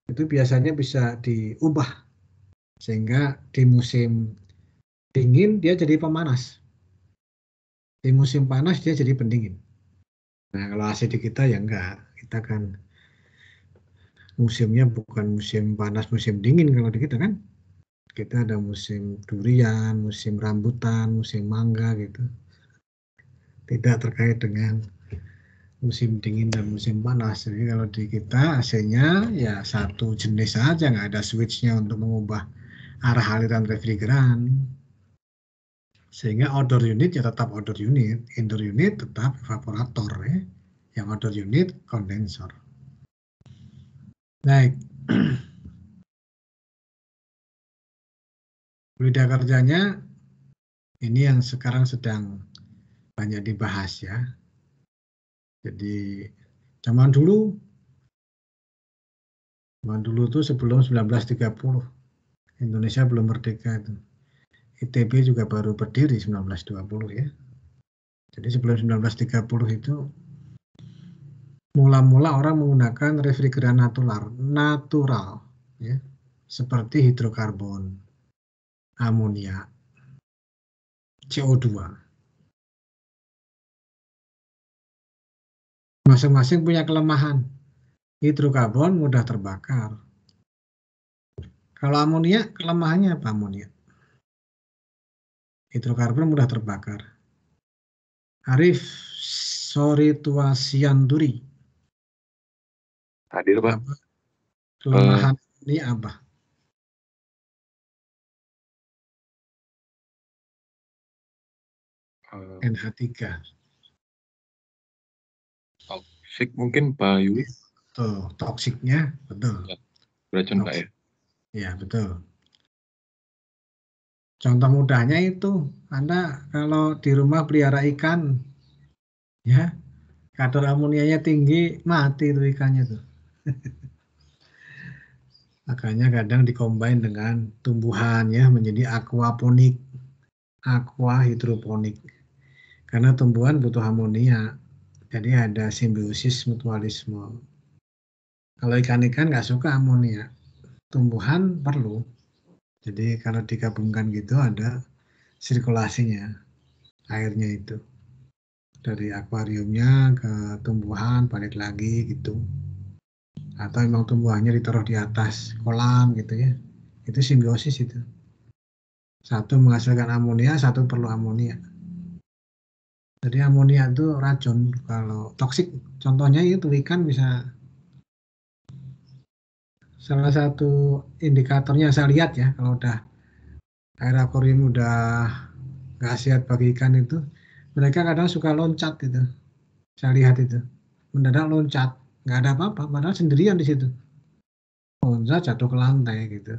itu biasanya bisa diubah sehingga di musim dingin dia jadi pemanas, di musim panas dia jadi pendingin. Nah kalau AC di kita ya enggak, kita kan musimnya bukan musim panas musim dingin kalau di kita kan. Kita ada musim durian, musim rambutan, musim mangga gitu. Tidak terkait dengan musim dingin dan musim panas. Jadi kalau di kita AC-nya ya satu jenis saja, nggak ada switch-nya untuk mengubah arah aliran refrigeran. Sehingga outdoor unit ya tetap outdoor unit, indoor unit tetap evaporator ya. Yang outdoor unit kondensor. Baik. Wilayah kerjanya ini yang sekarang sedang banyak dibahas ya. Jadi zaman dulu tuh sebelum 1930 Indonesia belum merdeka itu. ITB juga baru berdiri 1920 ya. Jadi sebelum 1930 itu mula-mula orang menggunakan refrigeran natural ya, seperti hidrokarbon, amonia, CO2. Masing-masing punya kelemahan. Hidrokarbon mudah terbakar. Kalau amonia, kelemahannya apa amonia? Hidrokarbon mudah terbakar. Arif Sorituasianduri. Hadir, Pak. Apa? Kelemahan ini apa? NH3. Toxic mungkin, Pak Yuli. Tuh, toksiknya betul. Beracun, Pak, ya? Ya, betul. Contoh mudahnya itu, Anda kalau di rumah pelihara ikan, ya, kadar amonianya tinggi, mati itu ikannya tuh. Makanya kadang dikombin dengan tumbuhan ya menjadi aquaponik, aqua hidroponik. Karena tumbuhan butuh amonia, jadi ada simbiosis mutualisme. Kalau ikan-ikan nggak suka amonia, tumbuhan perlu. Jadi kalau digabungkan gitu ada sirkulasinya, airnya itu. Dari akuariumnya ke tumbuhan balik lagi gitu. Atau memang tumbuhannya ditaruh di atas kolam gitu ya. Itu simbiosis itu. Satu menghasilkan amonia, satu perlu amonia. Jadi amonia itu racun. Kalau toksik, contohnya itu ikan bisa, salah satu indikatornya saya lihat ya, kalau udah air akuarium udah nggak sehat bagi ikan itu, mereka kadang suka loncat gitu. Saya lihat itu, mendadak loncat, nggak ada apa-apa, padahal sendirian di situ. Loncat jatuh ke lantai gitu.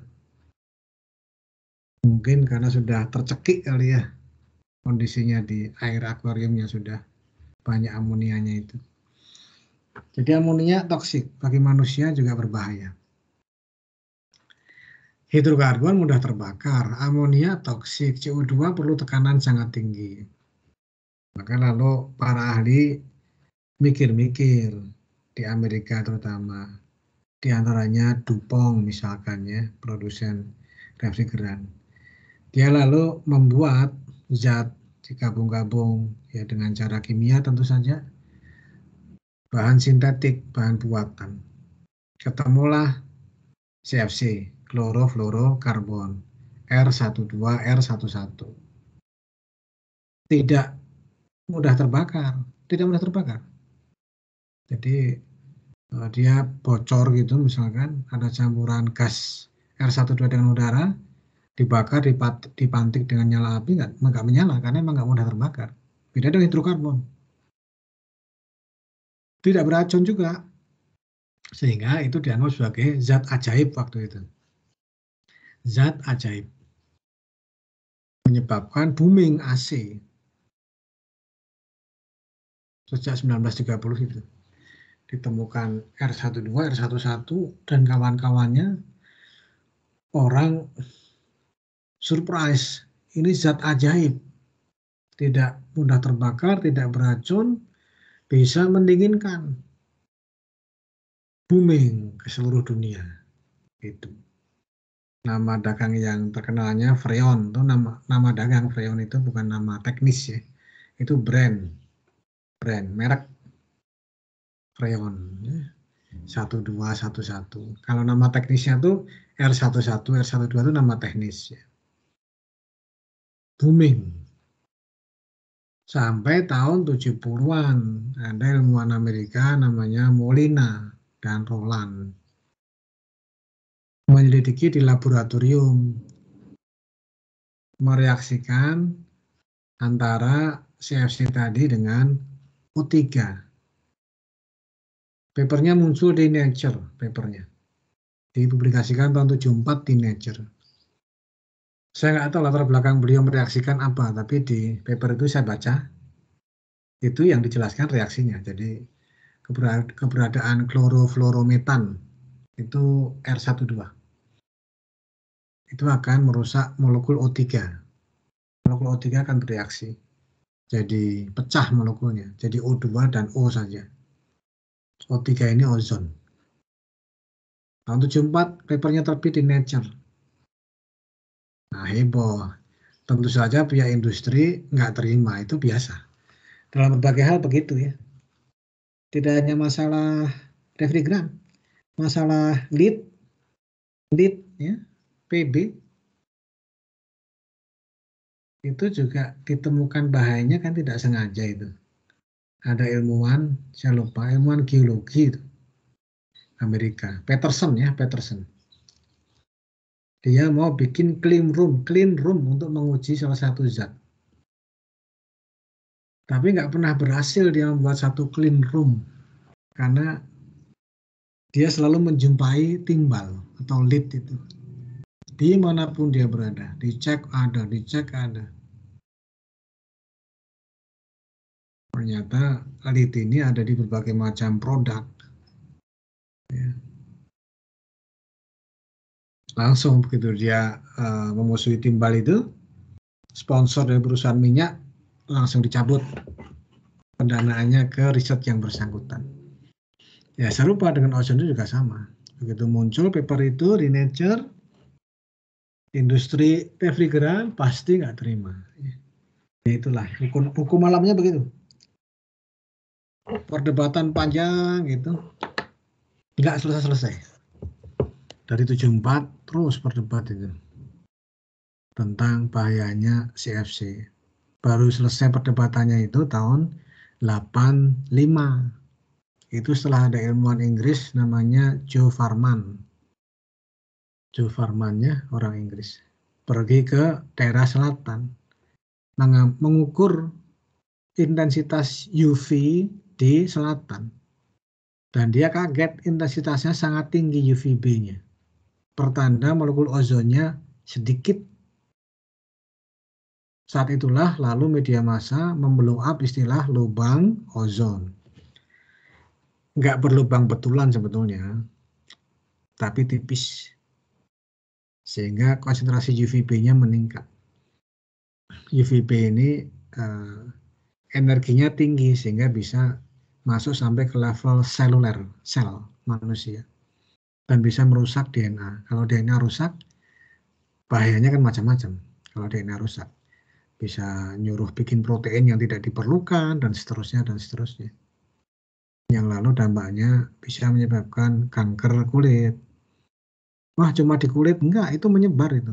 Mungkin karena sudah tercekik kali ya, kondisinya di air akuariumnya sudah banyak amonianya itu. Jadi amonia toksik, bagi manusia juga berbahaya. Hidrokarbon mudah terbakar, amonia toksik, CO2 perlu tekanan sangat tinggi. Maka lalu para ahli mikir-mikir di Amerika terutama, di antaranya DuPont misalkan ya, produsen refrigeran. Dia lalu membuat zat digabung-gabung ya dengan cara kimia tentu saja, bahan sintetik, bahan buatan. Ketemulah CFC, klorofluorokarbon, R12R11. Tidak mudah terbakar, tidak mudah terbakar. Jadi dia bocor gitu, misalkan ada campuran gas R12 dengan udara, dibakar, dipantik dengan nyala api, nggak menyala karena emang nggak mudah terbakar. Beda dengan hidrokarbon. Tidak beracun juga, sehingga itu dianggap sebagai zat ajaib waktu itu. Zat ajaib. Menyebabkan booming AC sejak 1930 itu. Ditemukan R12, R11 dan kawan-kawannya, orang surprise, ini zat ajaib. Tidak mudah terbakar, tidak beracun, bisa mendinginkan. Booming ke seluruh dunia. Itu. Nama dagang yang terkenalnya Freon, itu nama dagang Freon itu bukan nama teknis ya. Itu brand merek Freon ya. 1211. Kalau nama teknisnya tuh R11, R12 itu nama teknis ya. Booming. Sampai tahun 70-an ada ilmuwan Amerika namanya Molina dan Roland menyelidiki di laboratorium, mereaksikan antara CFC tadi dengan O3. Papernya muncul di Nature, papernya. Dipublikasikan tahun 74 di Nature. Saya nggak tahu latar belakang beliau mereaksikan apa, tapi di paper itu saya baca, itu yang dijelaskan reaksinya. Jadi keberadaan klorofluorometan itu R12. Itu akan merusak molekul O3. Molekul O3 akan bereaksi. Jadi pecah molekulnya, jadi O2 dan O saja. O3 ini ozon. Tahun 74 papernya terbit di Nature. Nah, heboh. Tentu saja pihak industri nggak terima, itu biasa. Dalam berbagai hal begitu ya. Tidak hanya masalah refrigeran, masalah lead ya, PB, itu juga ditemukan bahayanya kan tidak sengaja itu. Ada ilmuwan, saya lupa, ilmuwan geologi itu, Amerika, Peterson. Dia mau bikin clean room untuk menguji salah satu zat. Tapi nggak pernah berhasil dia membuat satu clean room karena dia selalu menjumpai timbal atau lead itu. Dimanapun dia berada, dicek ada. Ternyata lead ini ada di berbagai macam produk. Ya. Langsung begitu dia memusuhi timbal itu, sponsor dari perusahaan minyak langsung dicabut pendanaannya ke riset yang bersangkutan. Ya serupa dengan ozon itu juga sama. Begitu muncul paper itu di Nature, industri refrigeran pasti nggak terima. Ya, itulah hukum alamnya begitu. Perdebatan panjang gitu, nggak selesai. Dari 74 terus berdebat itu tentang bahayanya CFC. Baru selesai perdebatannya itu tahun 85. Itu setelah ada ilmuwan Inggris namanya Joe Farman. Joe Farman-nya orang Inggris. Pergi ke daerah selatan, mengukur intensitas UV di selatan. Dan dia kaget intensitasnya sangat tinggi UVB-nya. Pertanda molekul ozonnya sedikit. Saat itulah lalu media massa memblow up istilah lubang ozon. Nggak berlubang betulan sebetulnya, tapi tipis. Sehingga konsentrasi UVB-nya meningkat. UVB ini energinya tinggi sehingga bisa masuk sampai ke level seluler, sel manusia. Dan bisa merusak DNA. Kalau DNA rusak, bahayanya kan macam-macam. Kalau DNA rusak, bisa nyuruh bikin protein yang tidak diperlukan, dan seterusnya. Yang lalu dampaknya bisa menyebabkan kanker kulit. Wah, cuma di kulit? Enggak, itu menyebar itu.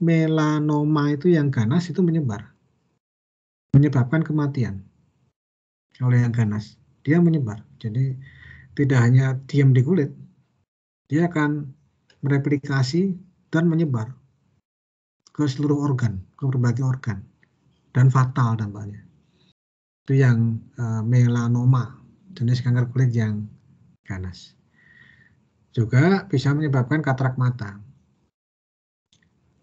Melanoma itu yang ganas itu menyebar. Menyebabkan kematian. Kalau yang ganas, dia menyebar. Jadi tidak hanya diam di kulit, dia akan mereplikasi dan menyebar ke seluruh organ, ke berbagai organ, dan fatal dampaknya. Itu yang melanoma, jenis kanker kulit yang ganas. Juga bisa menyebabkan katarak mata.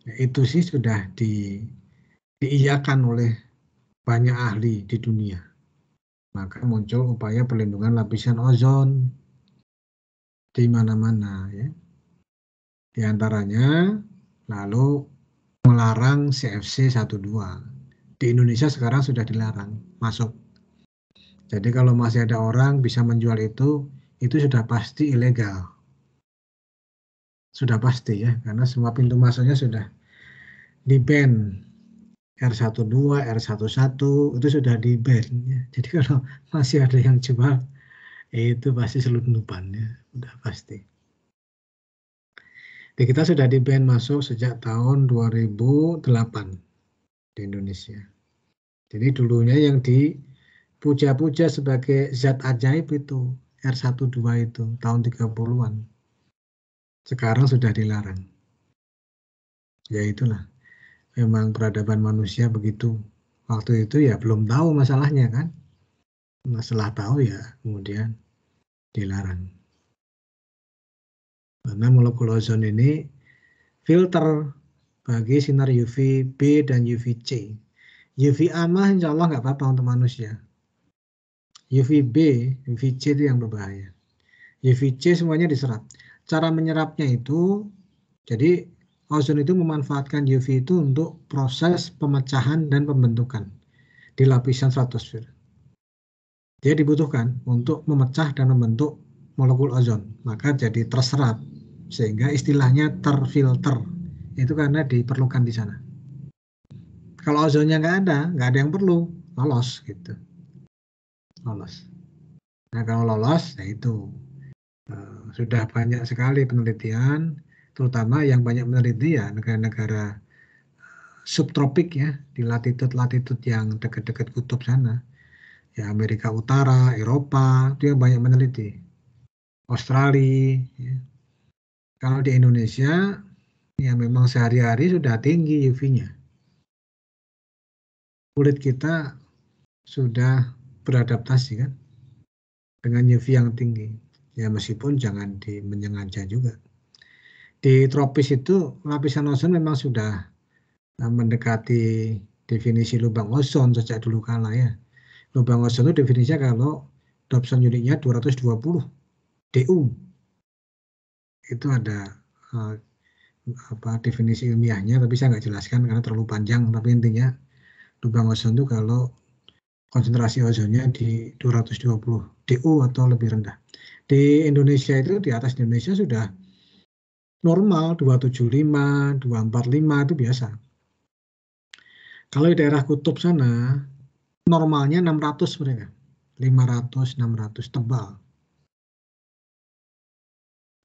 Itu sih sudah diiyakan oleh banyak ahli di dunia. Maka muncul upaya perlindungan lapisan ozon di mana-mana, ya. Di antaranya lalu melarang CFC 12. Di Indonesia sekarang sudah dilarang masuk. Jadi kalau masih ada orang bisa menjual itu sudah pasti ilegal. Sudah pasti ya, karena semua pintu masuknya sudah di-ban. R12, R11 itu sudah di-ban. Ya. Jadi kalau masih ada yang jual, itu pasti selundupannya, sudah pasti. Di kita sudah di-ban masuk sejak tahun 2008 di Indonesia. Jadi dulunya yang dipuja-puja sebagai zat ajaib itu, R12 itu, tahun 30-an. Sekarang sudah dilarang. Ya itulah, memang peradaban manusia begitu. Waktu itu ya belum tahu masalahnya kan. Setelah tahu ya kemudian dilarang. Karena molekul ozon ini filter bagi sinar UVB dan UVC. UVA mah insya Allah nggak apa-apa untuk manusia. UVB, UVC itu yang berbahaya. UVC semuanya diserap. Cara menyerapnya itu, jadi ozon itu memanfaatkan UV itu untuk proses pemecahan dan pembentukan di lapisan stratosfer. Dia dibutuhkan untuk memecah dan membentuk molekul ozon, maka jadi terserap, sehingga istilahnya terfilter. Itu karena diperlukan di sana. Kalau ozonnya nggak ada yang perlu, lolos gitu. Lolos. Nah kalau lolos, ya itu sudah banyak sekali penelitian, terutama yang banyak meneliti ya negara-negara subtropik ya, di latitude yang dekat-dekat kutub sana. Ya Amerika Utara, Eropa, itu yang banyak meneliti. Australia. Ya. Kalau di Indonesia, ya memang sehari-hari sudah tinggi UV-nya. Kulit kita sudah beradaptasi kan dengan UV yang tinggi. Ya meskipun jangan menyengaja juga. Di tropis itu lapisan ozon memang sudah mendekati definisi lubang ozon sejak dulu kala ya. Lubang ozon itu definisinya kalau Dobson unitnya 220 DU. Itu ada definisi ilmiahnya, tapi saya nggak jelaskan karena terlalu panjang. Tapi intinya lubang ozon itu kalau konsentrasi ozonnya di 220 DU atau lebih rendah. Di Indonesia itu, di atas Indonesia sudah normal 275, 245 itu biasa. Kalau di daerah kutub sana, normalnya 600 mereka. 500, 600 tebal.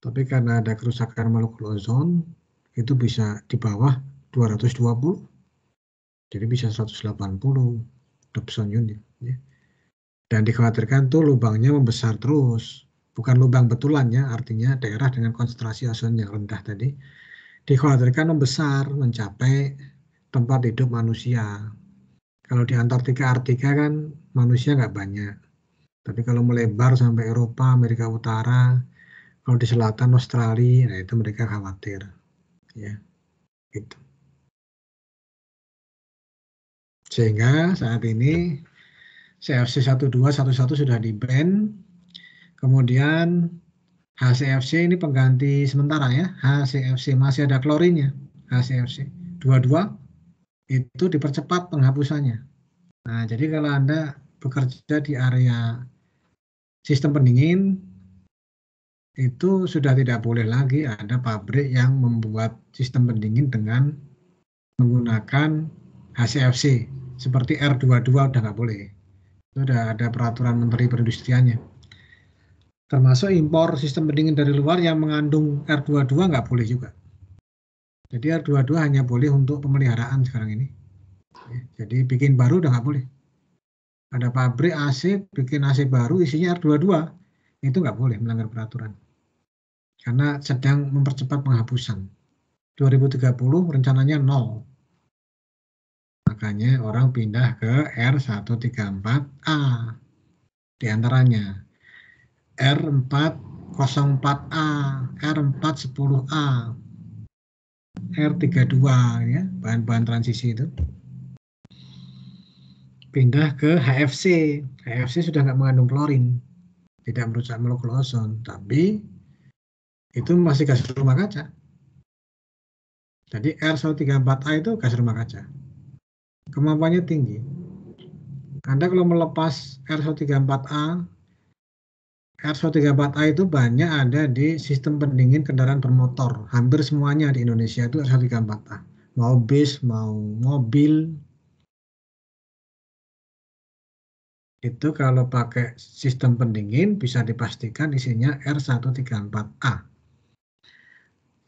Tapi karena ada kerusakan molekul ozon, itu bisa di bawah 220. Jadi bisa 180 Dobson unit. Ya. Dan dikhawatirkan tuh lubangnya membesar terus. Bukan lubang betulannya, artinya daerah dengan konsentrasi ozon yang rendah tadi. Dikhawatirkan membesar, mencapai tempat hidup manusia. Kalau di Antartika, Arktika kan manusia nggak banyak. Tapi kalau melebar sampai Eropa, Amerika Utara, kalau di selatan Australia, nah itu mereka khawatir. Ya, gitu. Sehingga saat ini CFC 1211 sudah di-ban. Kemudian HCFC ini pengganti sementara ya. HCFC masih ada klorinnya. HCFC 22 itu dipercepat penghapusannya. Nah, jadi kalau Anda bekerja di area sistem pendingin, itu sudah tidak boleh lagi ada pabrik yang membuat sistem pendingin dengan menggunakan HCFC. Seperti R22 udah nggak boleh. Itu udah ada peraturan Menteri Perindustriannya. Termasuk impor sistem pendingin dari luar yang mengandung R22 nggak boleh juga. Jadi R22 hanya boleh untuk pemeliharaan sekarang ini. Jadi bikin baru udah nggak boleh. Ada pabrik AC, bikin AC baru isinya R22, itu nggak boleh melanggar peraturan. Karena sedang mempercepat penghapusan. 2030 rencananya 0. Makanya orang pindah ke R134A. Di antaranya R404A, R410A, R32 ya, bahan-bahan transisi itu. Pindah ke HFC. HFC sudah nggak mengandung klorin, tidak merusak molekul ozon, tapi itu masih gas rumah kaca. Jadi R134A itu gas rumah kaca. Kemampuannya tinggi. Anda kalau melepas R134A, R134A itu banyak ada di sistem pendingin kendaraan bermotor. Hampir semuanya di Indonesia itu R134A. Mau bis, mau mobil. Itu kalau pakai sistem pendingin bisa dipastikan isinya R134A.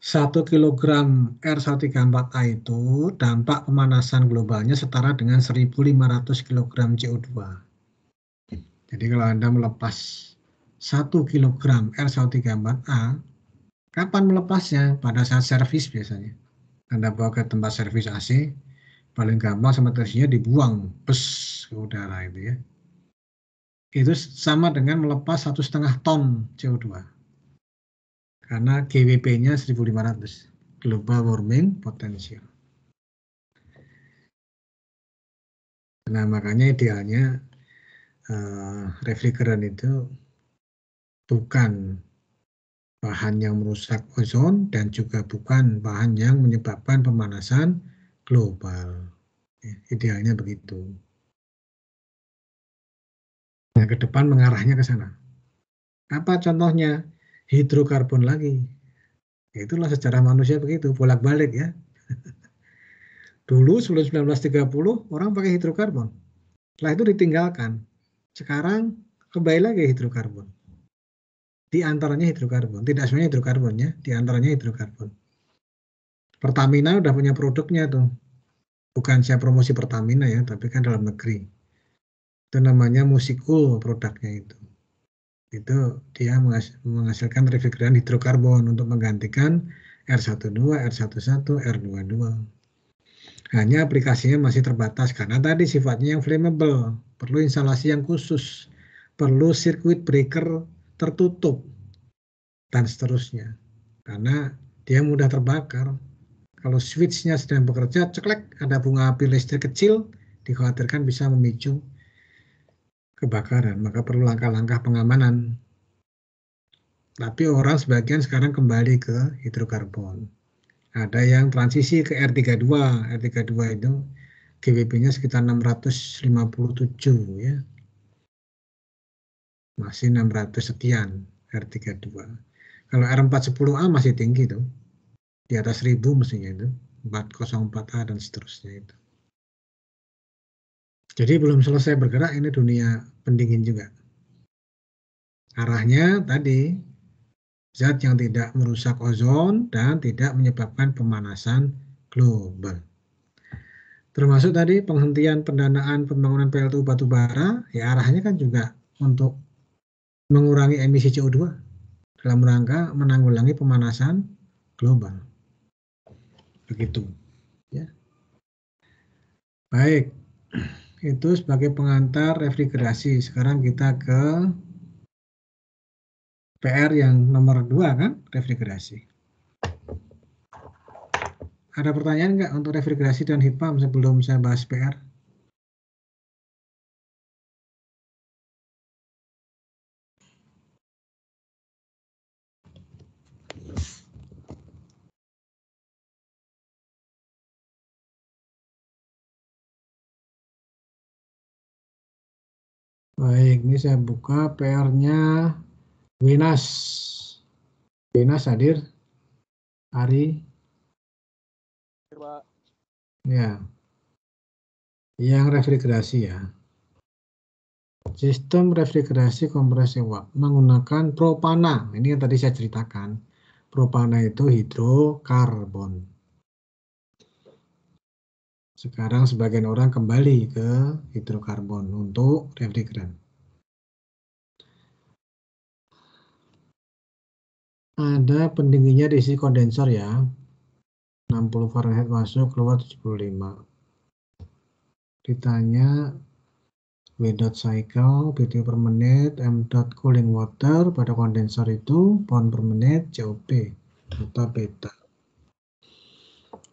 1 kg R134A itu dampak pemanasan globalnya setara dengan 1.500 kg CO2. Jadi kalau Anda melepas 1 kg R134A, kapan melepasnya? Pada saat servis biasanya. Anda bawa ke tempat servis AC, paling gampang sama tersinya dibuang ke udara itu ya. Itu sama dengan melepas 1,5 ton CO2. Karena GWP-nya 1.500, Global Warming Potential. Nah, makanya idealnya refrigeran itu bukan bahan yang merusak ozon dan juga bukan bahan yang menyebabkan pemanasan global. Idealnya begitu. Nah, ke depan mengarahnya ke sana. Apa contohnya? Hidrokarbon lagi. Itulah sejarah manusia begitu, bolak-balik ya. Dulu sebelum 1930 orang pakai hidrokarbon. Setelah itu ditinggalkan. Sekarang kembali lagi hidrokarbon. Di antaranya hidrokarbon. Tidak semuanya hidrokarbon ya, di antaranya hidrokarbon. Pertamina udah punya produknya tuh. bukan saya promosi Pertamina ya, tapi kan dalam negeri. Itu namanya Musikul produknya itu. Itu dia menghasilkan refrigeran hidrokarbon untuk menggantikan R12, R11, R22. Hanya aplikasinya masih terbatas karena tadi sifatnya yang flammable, perlu instalasi yang khusus, perlu circuit breaker tertutup, dan seterusnya. Karena dia mudah terbakar. Kalau switch-nya sedang bekerja, ceklek, ada bunga api listrik kecil, dikhawatirkan bisa memicu kebakaran, maka perlu langkah-langkah pengamanan. Tapi orang sebagian sekarang kembali ke hidrokarbon. Ada yang transisi ke R32. R32 itu GWP-nya sekitar 657 ya. Masih 600 sekian R32. Kalau R410A masih tinggi tuh. Di atas 1000 mestinya itu. 404A dan seterusnya itu. Jadi belum selesai bergerak, ini dunia pendingin juga. Arahnya tadi, zat yang tidak merusak ozon dan tidak menyebabkan pemanasan global. Termasuk tadi penghentian pendanaan pembangunan PLTU batubara, ya arahnya kan juga untuk mengurangi emisi CO2 dalam rangka menanggulangi pemanasan global. Begitu. Ya. Baik, itu sebagai pengantar refrigerasi. Sekarang kita ke PR yang nomor 2 kan, refrigerasi. Ada pertanyaan nggak untuk refrigerasi dan heat pump sebelum saya bahas PR? Baik, ini saya buka PR-nya Winas. Winas hadir? Ari? Ya, yang refrigerasi ya. Sistem refrigerasi kompresi uap menggunakan propana. Ini yang tadi saya ceritakan. Propana itu hidrokarbon. Sekarang sebagian orang kembali ke hidrokarbon untuk refrigeran. Ada pendinginnya di sisi kondensor ya. 60 Fahrenheit masuk, keluar 75. Ditanya W dot cycle, BTU per menit, M dot cooling water pada kondensor itu, pound per menit, COP atau beta.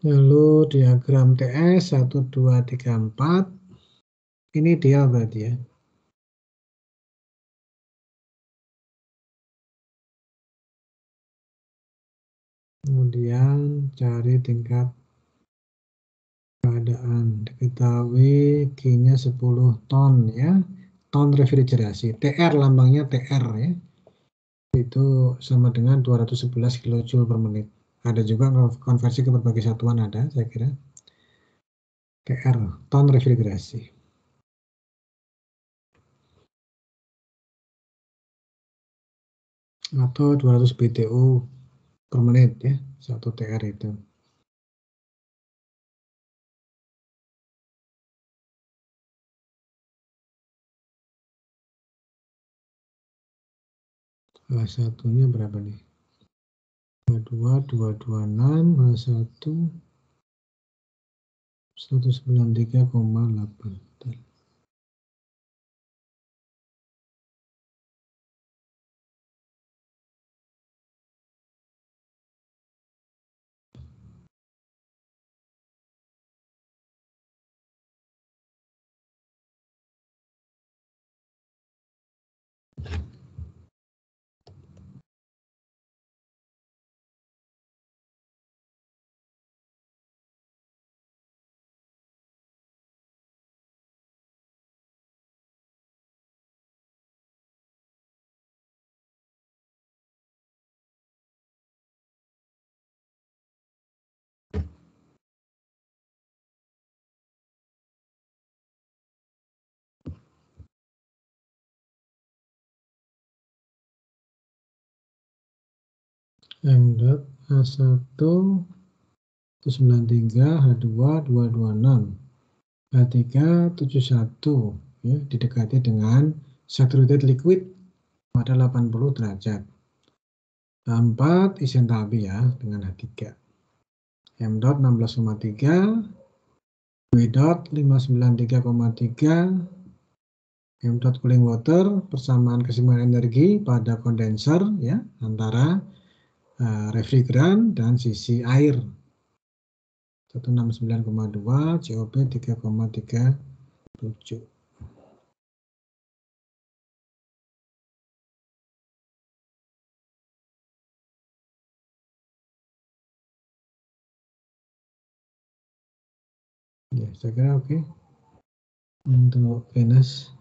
Lalu diagram TS 1, 2, 3, 4. Ini dia berarti ya. Kemudian cari tingkat keadaan. Diketahui Q-nya 10 ton ya. Ton refrigerasi. TR lambangnya TR ya. Itu sama dengan 211 kJ per menit. Ada juga konversi ke berbagai satuan ada, saya kira. TR, ton refrigerasi. Atau 200 BTU per menit ya, 1 TR itu. H1-nya berapa nih? 22, 226, H1 193,8. M dot H1 193, H2, 226. H3, 71. Ya, didekati dengan saturated liquid pada 80 derajat. H4 isenthalpi ya dengan H3. M dot 16,3, W dot 593,3, M dot cooling water, persamaan keseimbangan energi pada kondenser ya antara refrigeran dan sisi air. 169,2, COP 3,37. Ya, saya kira oke. Untuk Venus.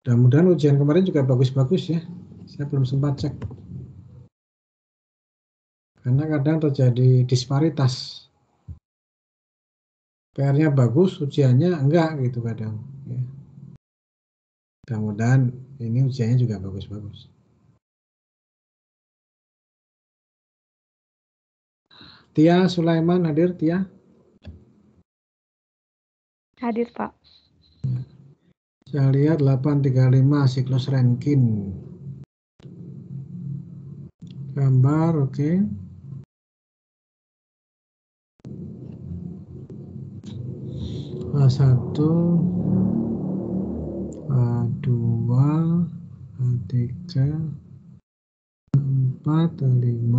Mudah-mudahan ujian kemarin juga bagus-bagus ya. Saya belum sempat cek. Karena kadang terjadi disparitas. PR-nya bagus, ujiannya enggak gitu kadang. Ya. Mudah-mudahan ini ujiannya juga bagus-bagus. Tia Sulaiman hadir, Tia? Hadir, Pak. Ya. Saya lihat 835 siklus Rankine. Gambar, oke. A1, A2, A3, A4, A5.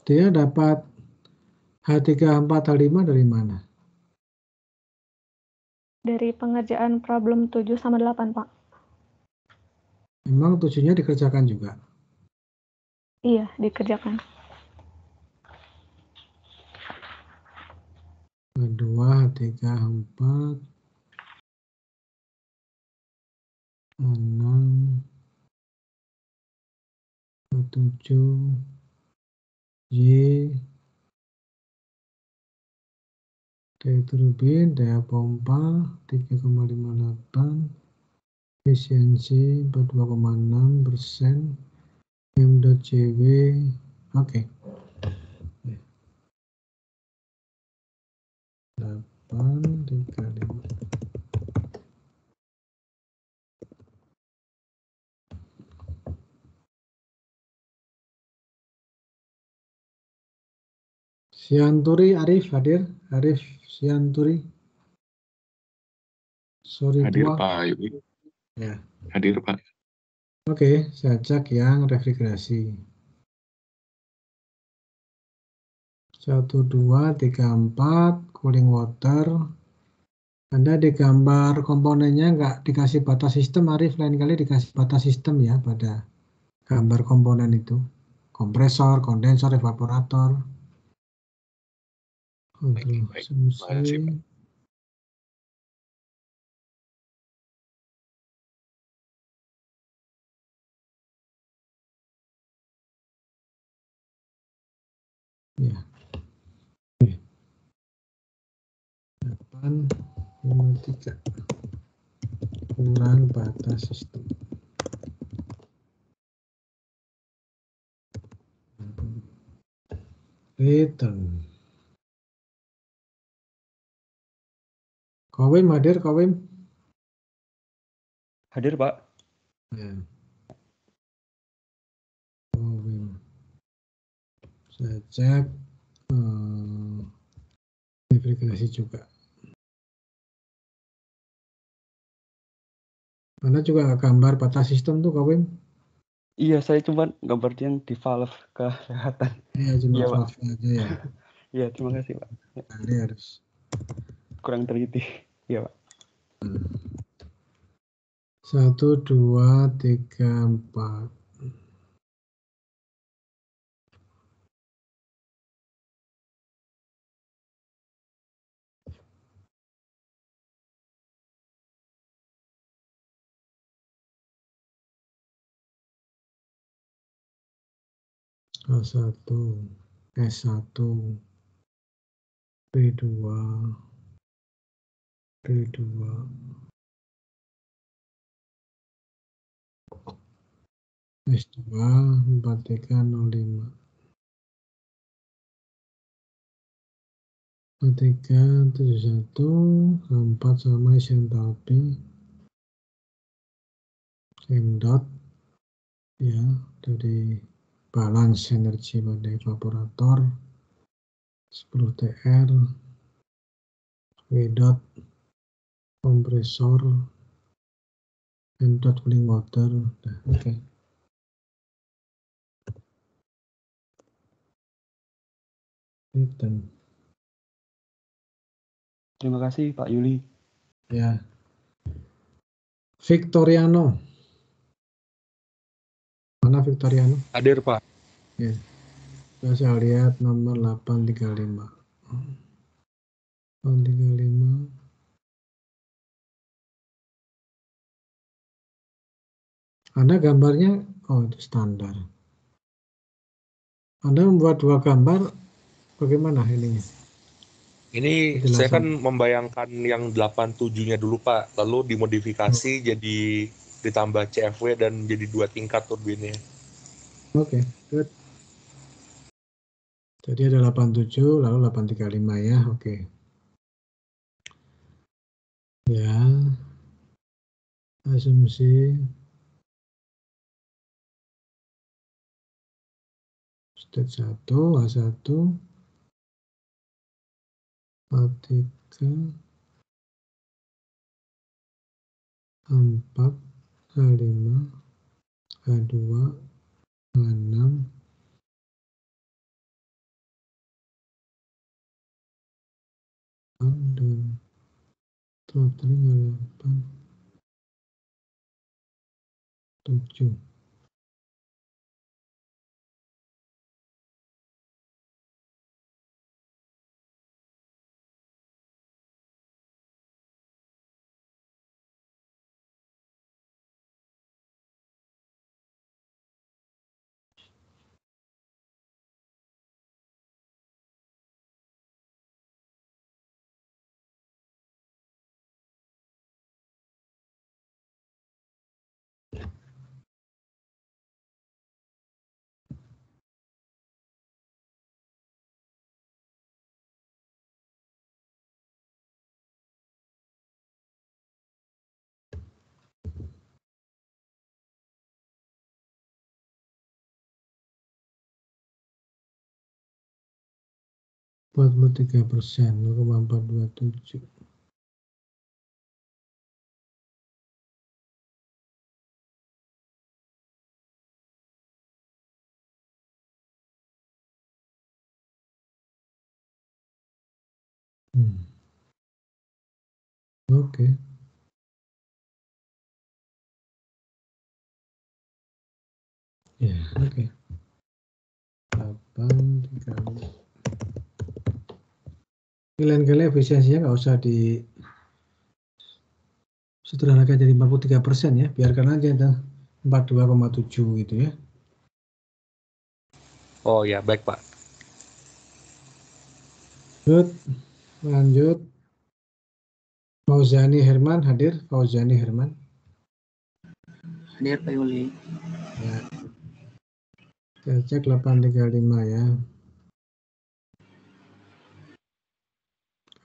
Dia dapat H3, H4, H5 dari mana? Dari pengerjaan problem 7 sama 8, Pak. Memang 7-nya dikerjakan juga? Iya, dikerjakan. H2, H3, H4, H6, H7, Y, daya turbin, daya pompa 3,58, efisiensi 42,6%, M.CW, oke. 835. Sianturi Arif hadir? Arif Sianturi. Sorry Hadir tua. Pak Yuli. Ya. Hadir Pak. Oke, saya cek yang refrigerasi. 1, 2, 3, 4, cooling water. Anda di gambar komponennya nggak dikasih batas sistem, Arif. Lain kali dikasih batas sistem ya pada gambar komponen itu. Kompresor, kondensor, evaporator. Kontrol Baik. fungsi. Ya. 853 kurang batas sistem. Return. Kawim hadir, Kawim? Hadir, Pak. Ya. Kawim. Saya cek refrigerasi juga. Anda juga nggak gambar batas sistem tuh, Kawim? Iya, saya cuma gambar yang di valve kesehatan. Iya, cuma Iya, Pak. valve aja ya. Iya, terima kasih, Pak. Kali harus. Kurang teliti. Iya, Pak. 1, 2, 3, 4. A1, S1. B2, D2, S2, 4305. 4371, 4 sama isi entalpi, M dot, ya, dari balance energi pada evaporator, 10 TR, W dot, kompresor, M dot cooling water. Nah, oke. Return. Terima kasih Pak Yuli. Ya. Victoriano. Mana Victoriano? Hadir, Pak. Ya. Saya lihat nomor 835. 835. Anda gambarnya, oh itu standar. Anda membuat dua gambar, bagaimana ininya? Ini saya kan membayangkan yang 87-nya dulu, Pak. Lalu dimodifikasi jadi ditambah CFW dan jadi 2 tingkat turbinnya. Oke, good. Jadi ada 87, lalu 835 ya, oke. Ya, asumsi state 1, A1, A3, A4, A5, A2, A6, dan totalnya 8, 7. Empat 43%, 0,427. Oke. Ya, oke. 8 dikali. Nilai-nilai efisiensinya nggak usah di sederhanakan jadi 43% ya, biarkan aja itu 42,7 gitu ya. Oh ya, baik Pak. Good, lanjut. Fauzani Herman hadir, Fauzani Herman. Hadir Pak Yuli. Ya. Kita cek 835 ya.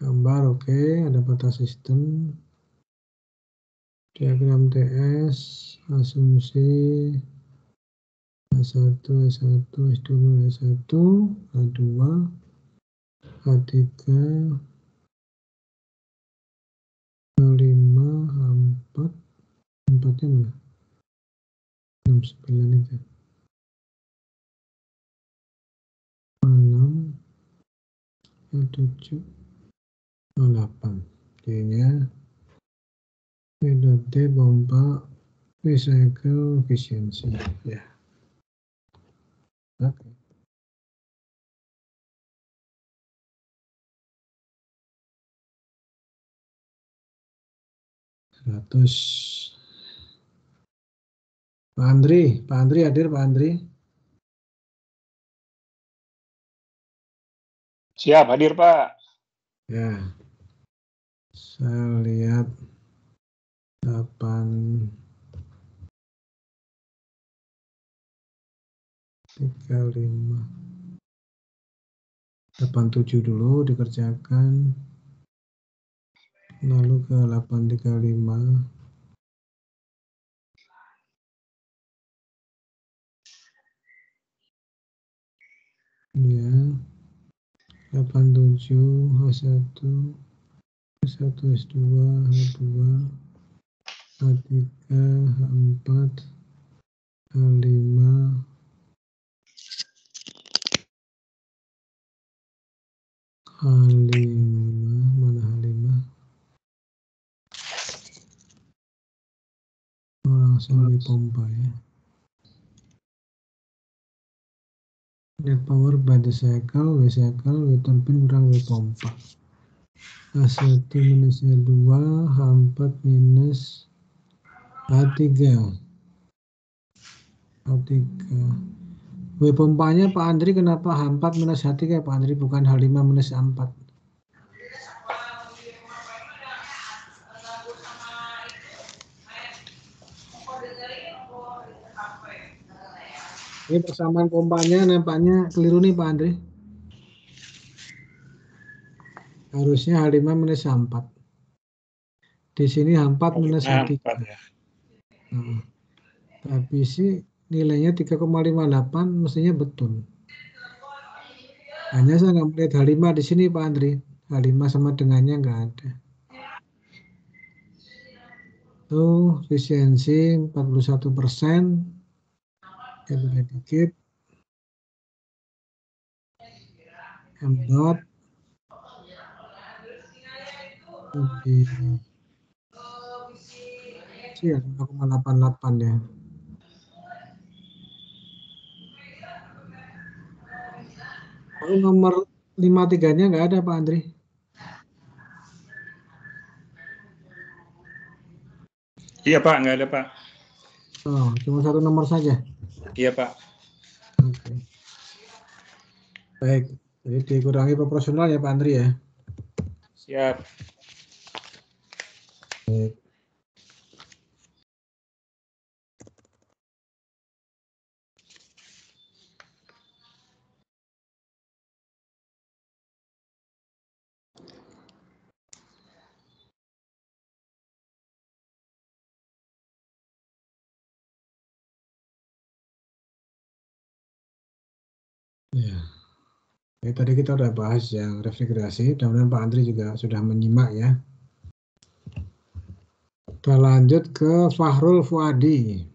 Gambar oke, ada peta sistem. Diagram TS, asumsi A1, S1, S2, S1, A2, A3, A5, A4, A4-nya mana? 69 itu. A6, A7, A8. D-nya P.D pompa recycle efisiensi ya. Oke. Pak Andri hadir Pak Andri? Siap, hadir Pak. Ya, saya lihat 87 dulu dikerjakan, lalu ke 835. Ya, 87 H1 H1 S2 H2 H3 H4 H5 H5 mana H5? Oh, langsung di pompa ya. Net power by the cycle, W cycle, W turbine kurang W pompa. H1 minus H2, H4 minus H3. H3. W pompanya Pak Andri kenapa H4 minus H3 Pak Andri bukan H5 minus H4? Ini persamaan pompanya nampaknya keliru nih Pak Andri. Harusnya H5 minus H4. Di sini H4 minus H3. Nah, tapi sih nilainya 3,58 mestinya betul. Hanya saya nggak melihat H5 di sini Pak Andri. H5 sama dengannya nggak ada. Tuh, efisiensi 41%. Ya, beda dikit. M dot lebih sih ya 5,88 ya. Lalu nomor 53-nya nggak ada Pak Andri. Iya Pak, nggak ada Pak. Oh, cuma satu nomor saja. Iya Pak. Oke. Baik, jadi dikurangi proporsional ya Pak Andri ya. Siap. Baik. Ya. Jadi tadi kita udah bahas yang refrigerasi, mudah-mudahan Pak Andri juga sudah menyimak ya. Kita lanjut ke Fahrul Fuadi.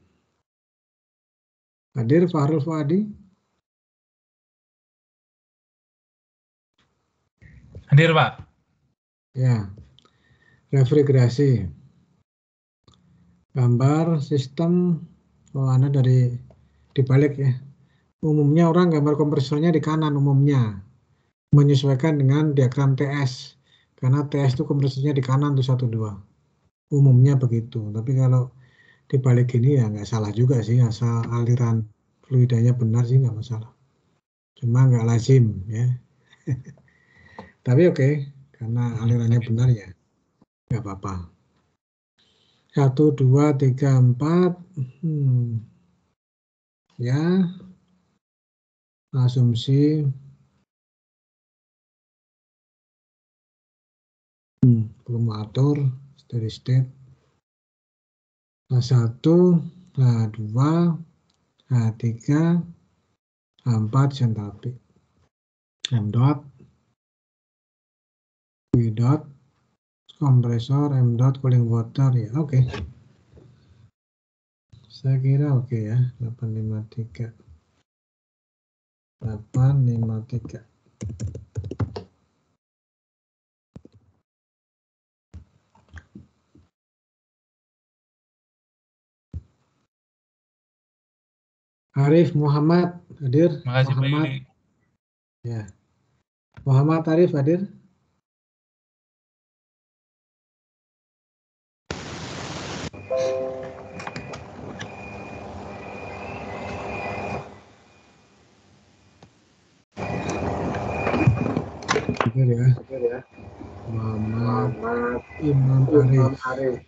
Hadir Fahrul Fuadi? Hadir Pak. Ya, refrigerasi. Gambar sistem, oh Anda dari dibalik ya. Umumnya orang gambar kompresornya di kanan umumnya. Menyesuaikan dengan diagram TS. Karena TS itu kompresornya di kanan tuh 1, 2. Umumnya begitu. Tapi kalau dibalik ini ya nggak salah juga sih. Asal aliran fluidanya benar sih nggak masalah. Cuma nggak lazim ya. Tapi oke, karena alirannya benar ya nggak apa-apa. 1, 2, 3, 4. Ya, asumsi belum atur steady state. H1, H2, H3, H4 sentapik. M dot, V dot, kompresor, M dot, cooling water ya oke. Saya kira oke ya, 853. 853. Arif Muhammad hadir. Makasih Pak Muhammad. Yuli. Ya. Muhammad Arif hadir. Hadir ya. Imam Arif.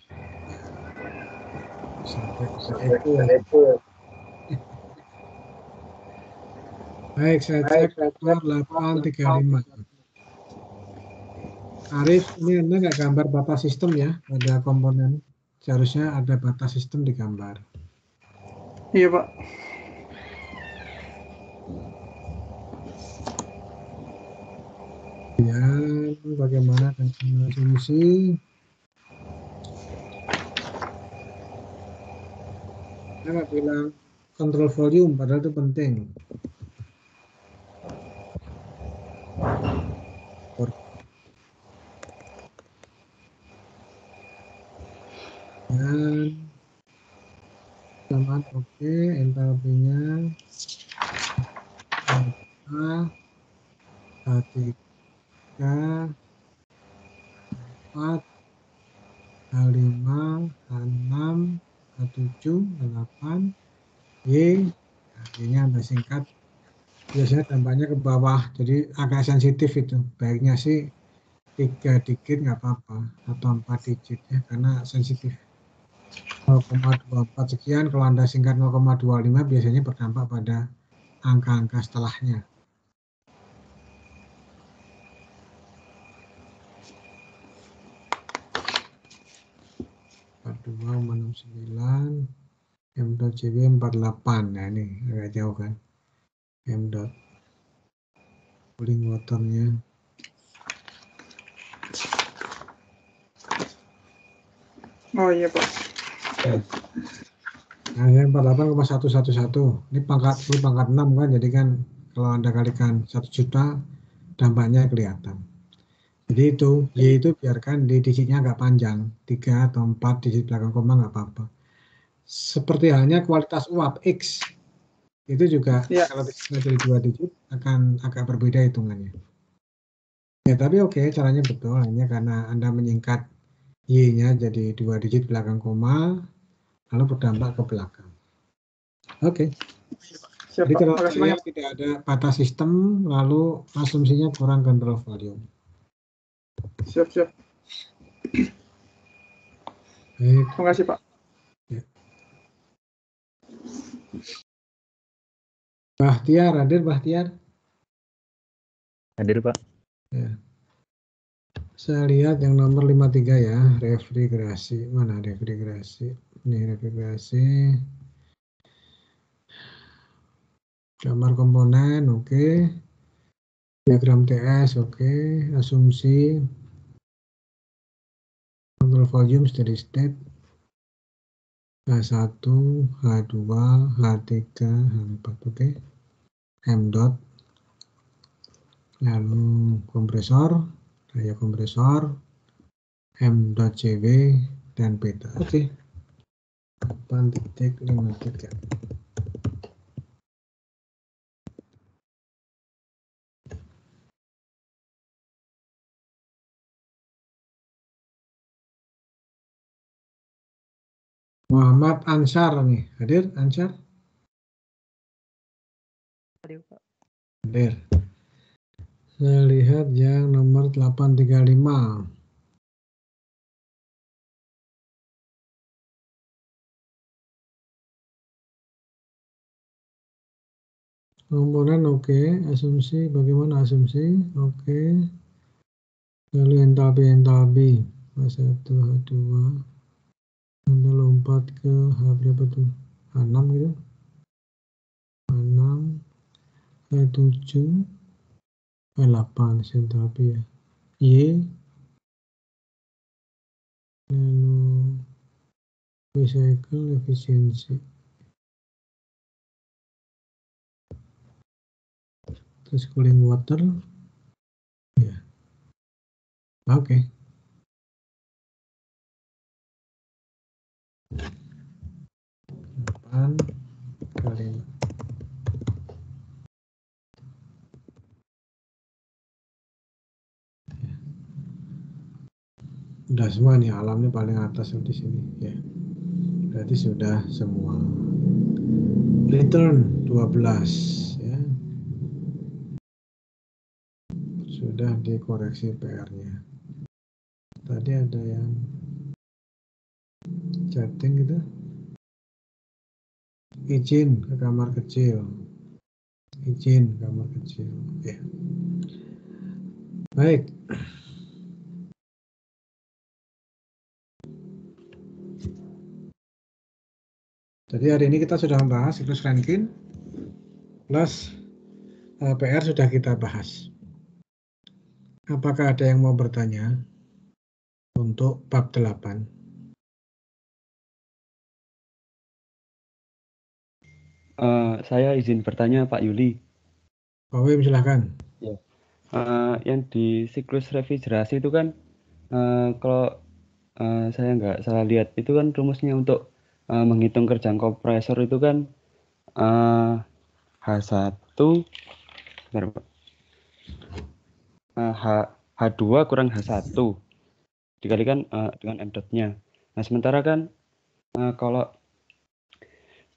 Sampai bisa echo. Baik, saya cek nomor 835. Arif, ini Anda nggak gambar batas sistem ya pada komponen. Seharusnya ada batas sistem di gambar. Iya, Pak. Kemudian bagaimana dengan asumsi? Saya nggak bilang kontrol volume, padahal itu penting. Dan samaan oke, entalpinya H3, H4, H5, H6, H7, H8, Y, Y-nya Anda singkat. Biasanya dampaknya ke bawah, jadi agak sensitif itu. Baiknya sih 3 digit nggak apa-apa, atau 4 digit ya, karena sensitif. 0,24 sekian, kalau Anda singkat 0,25 biasanya berdampak pada angka-angka setelahnya. M.JB 48, nah ini agak jauh kan. M. Cooling waternya. Oh iya, Pak. Nah, ini 48,111. Ini pangkat 10 pangkat 6 kan, jadi kan kalau Anda kalikan 1 juta, dampaknya kelihatan. Jadi itu, Y itu biarkan di digitnya agak panjang, 3 atau 4 digit belakang koma nggak apa-apa. Seperti halnya kualitas uap X, itu juga kalau digitnya dari 2 digit akan agak berbeda hitungannya. Ya tapi oke, caranya betul, hanya karena Anda menyingkat Y-nya jadi 2 digit belakang koma, lalu berdampak ke belakang. Oke. Jadi kalau tidak ada batas sistem, lalu asumsinya kurang kontrol volume. Siap. Baik. Terima kasih, Pak. Ya. Bahtiar, hadir Bahtiar? Hadir, Pak. Ya. Saya lihat yang nomor 53 ya, refrigerasi. Mana refrigerasi? Ini refrigerasi. Gambar komponen, oke. Diagram TS, oke. Asumsi. Control volume steady state. H1, H2, H3, H4, oke. M dot. Lalu kompresor, daya kompresor, M.JW, dan beta. Oke. 8.53. Muhammad Ansar nih, hadir Ansar? Hadir, Pak. Hadir. Saya lihat yang nomor 835. Komponen oke, asumsi bagaimana asumsi? Oke. Lalu entalpi H1, H2. Anda lompat ke H berapa tuh? H6 gitu. H6, H7, H8 entalpi ya. Y. Lalu recycle efisiensi. Terus cooling water. Ya. Oke. Kali udah semua nih, alamnya paling atas di sini ya. Berarti sudah semua. Return 12 ya. Sudah dikoreksi PR-nya. Tadi ada yang chatting gitu. Izin ke kamar kecil. Izin ke kamar kecil. Ya. Baik. Jadi hari ini kita sudah membahas siklus Rankine plus PR sudah kita bahas. Apakah ada yang mau bertanya untuk bab 8? Saya izin bertanya Pak Yuli. Pak Wim silahkan. Ya. Yang di siklus refrigerasi itu kan kalau saya nggak salah lihat itu kan rumusnya untuk menghitung kerjaan kompresor itu kan H1 H2 kurang H1 dikalikan dengan M dotnya. Nah sementara kan kalau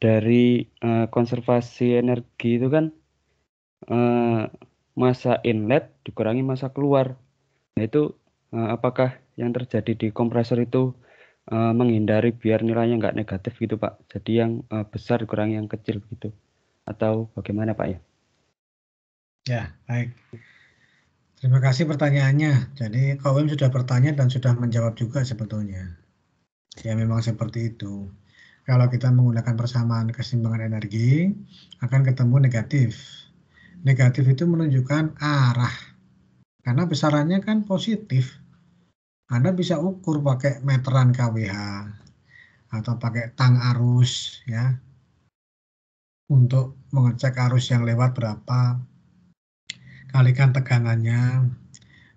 dari konservasi energi itu kan massa inlet dikurangi massa keluar. Nah itu apakah yang terjadi di kompresor itu menghindari biar nilainya nggak negatif gitu Pak? Jadi yang besar dikurangi yang kecil gitu. Atau bagaimana Pak ya? Ya, baik. Terima kasih pertanyaannya. Jadi Kak Wim sudah bertanya dan sudah menjawab juga sebetulnya. Ya memang seperti itu. Kalau kita menggunakan persamaan keseimbangan energi, akan ketemu negatif. Negatif itu menunjukkan arah. Karena besarannya kan positif. Anda bisa ukur pakai meteran kWh atau pakai tang arus ya. Untuk mengecek arus yang lewat berapa. Kalikan tegangannya,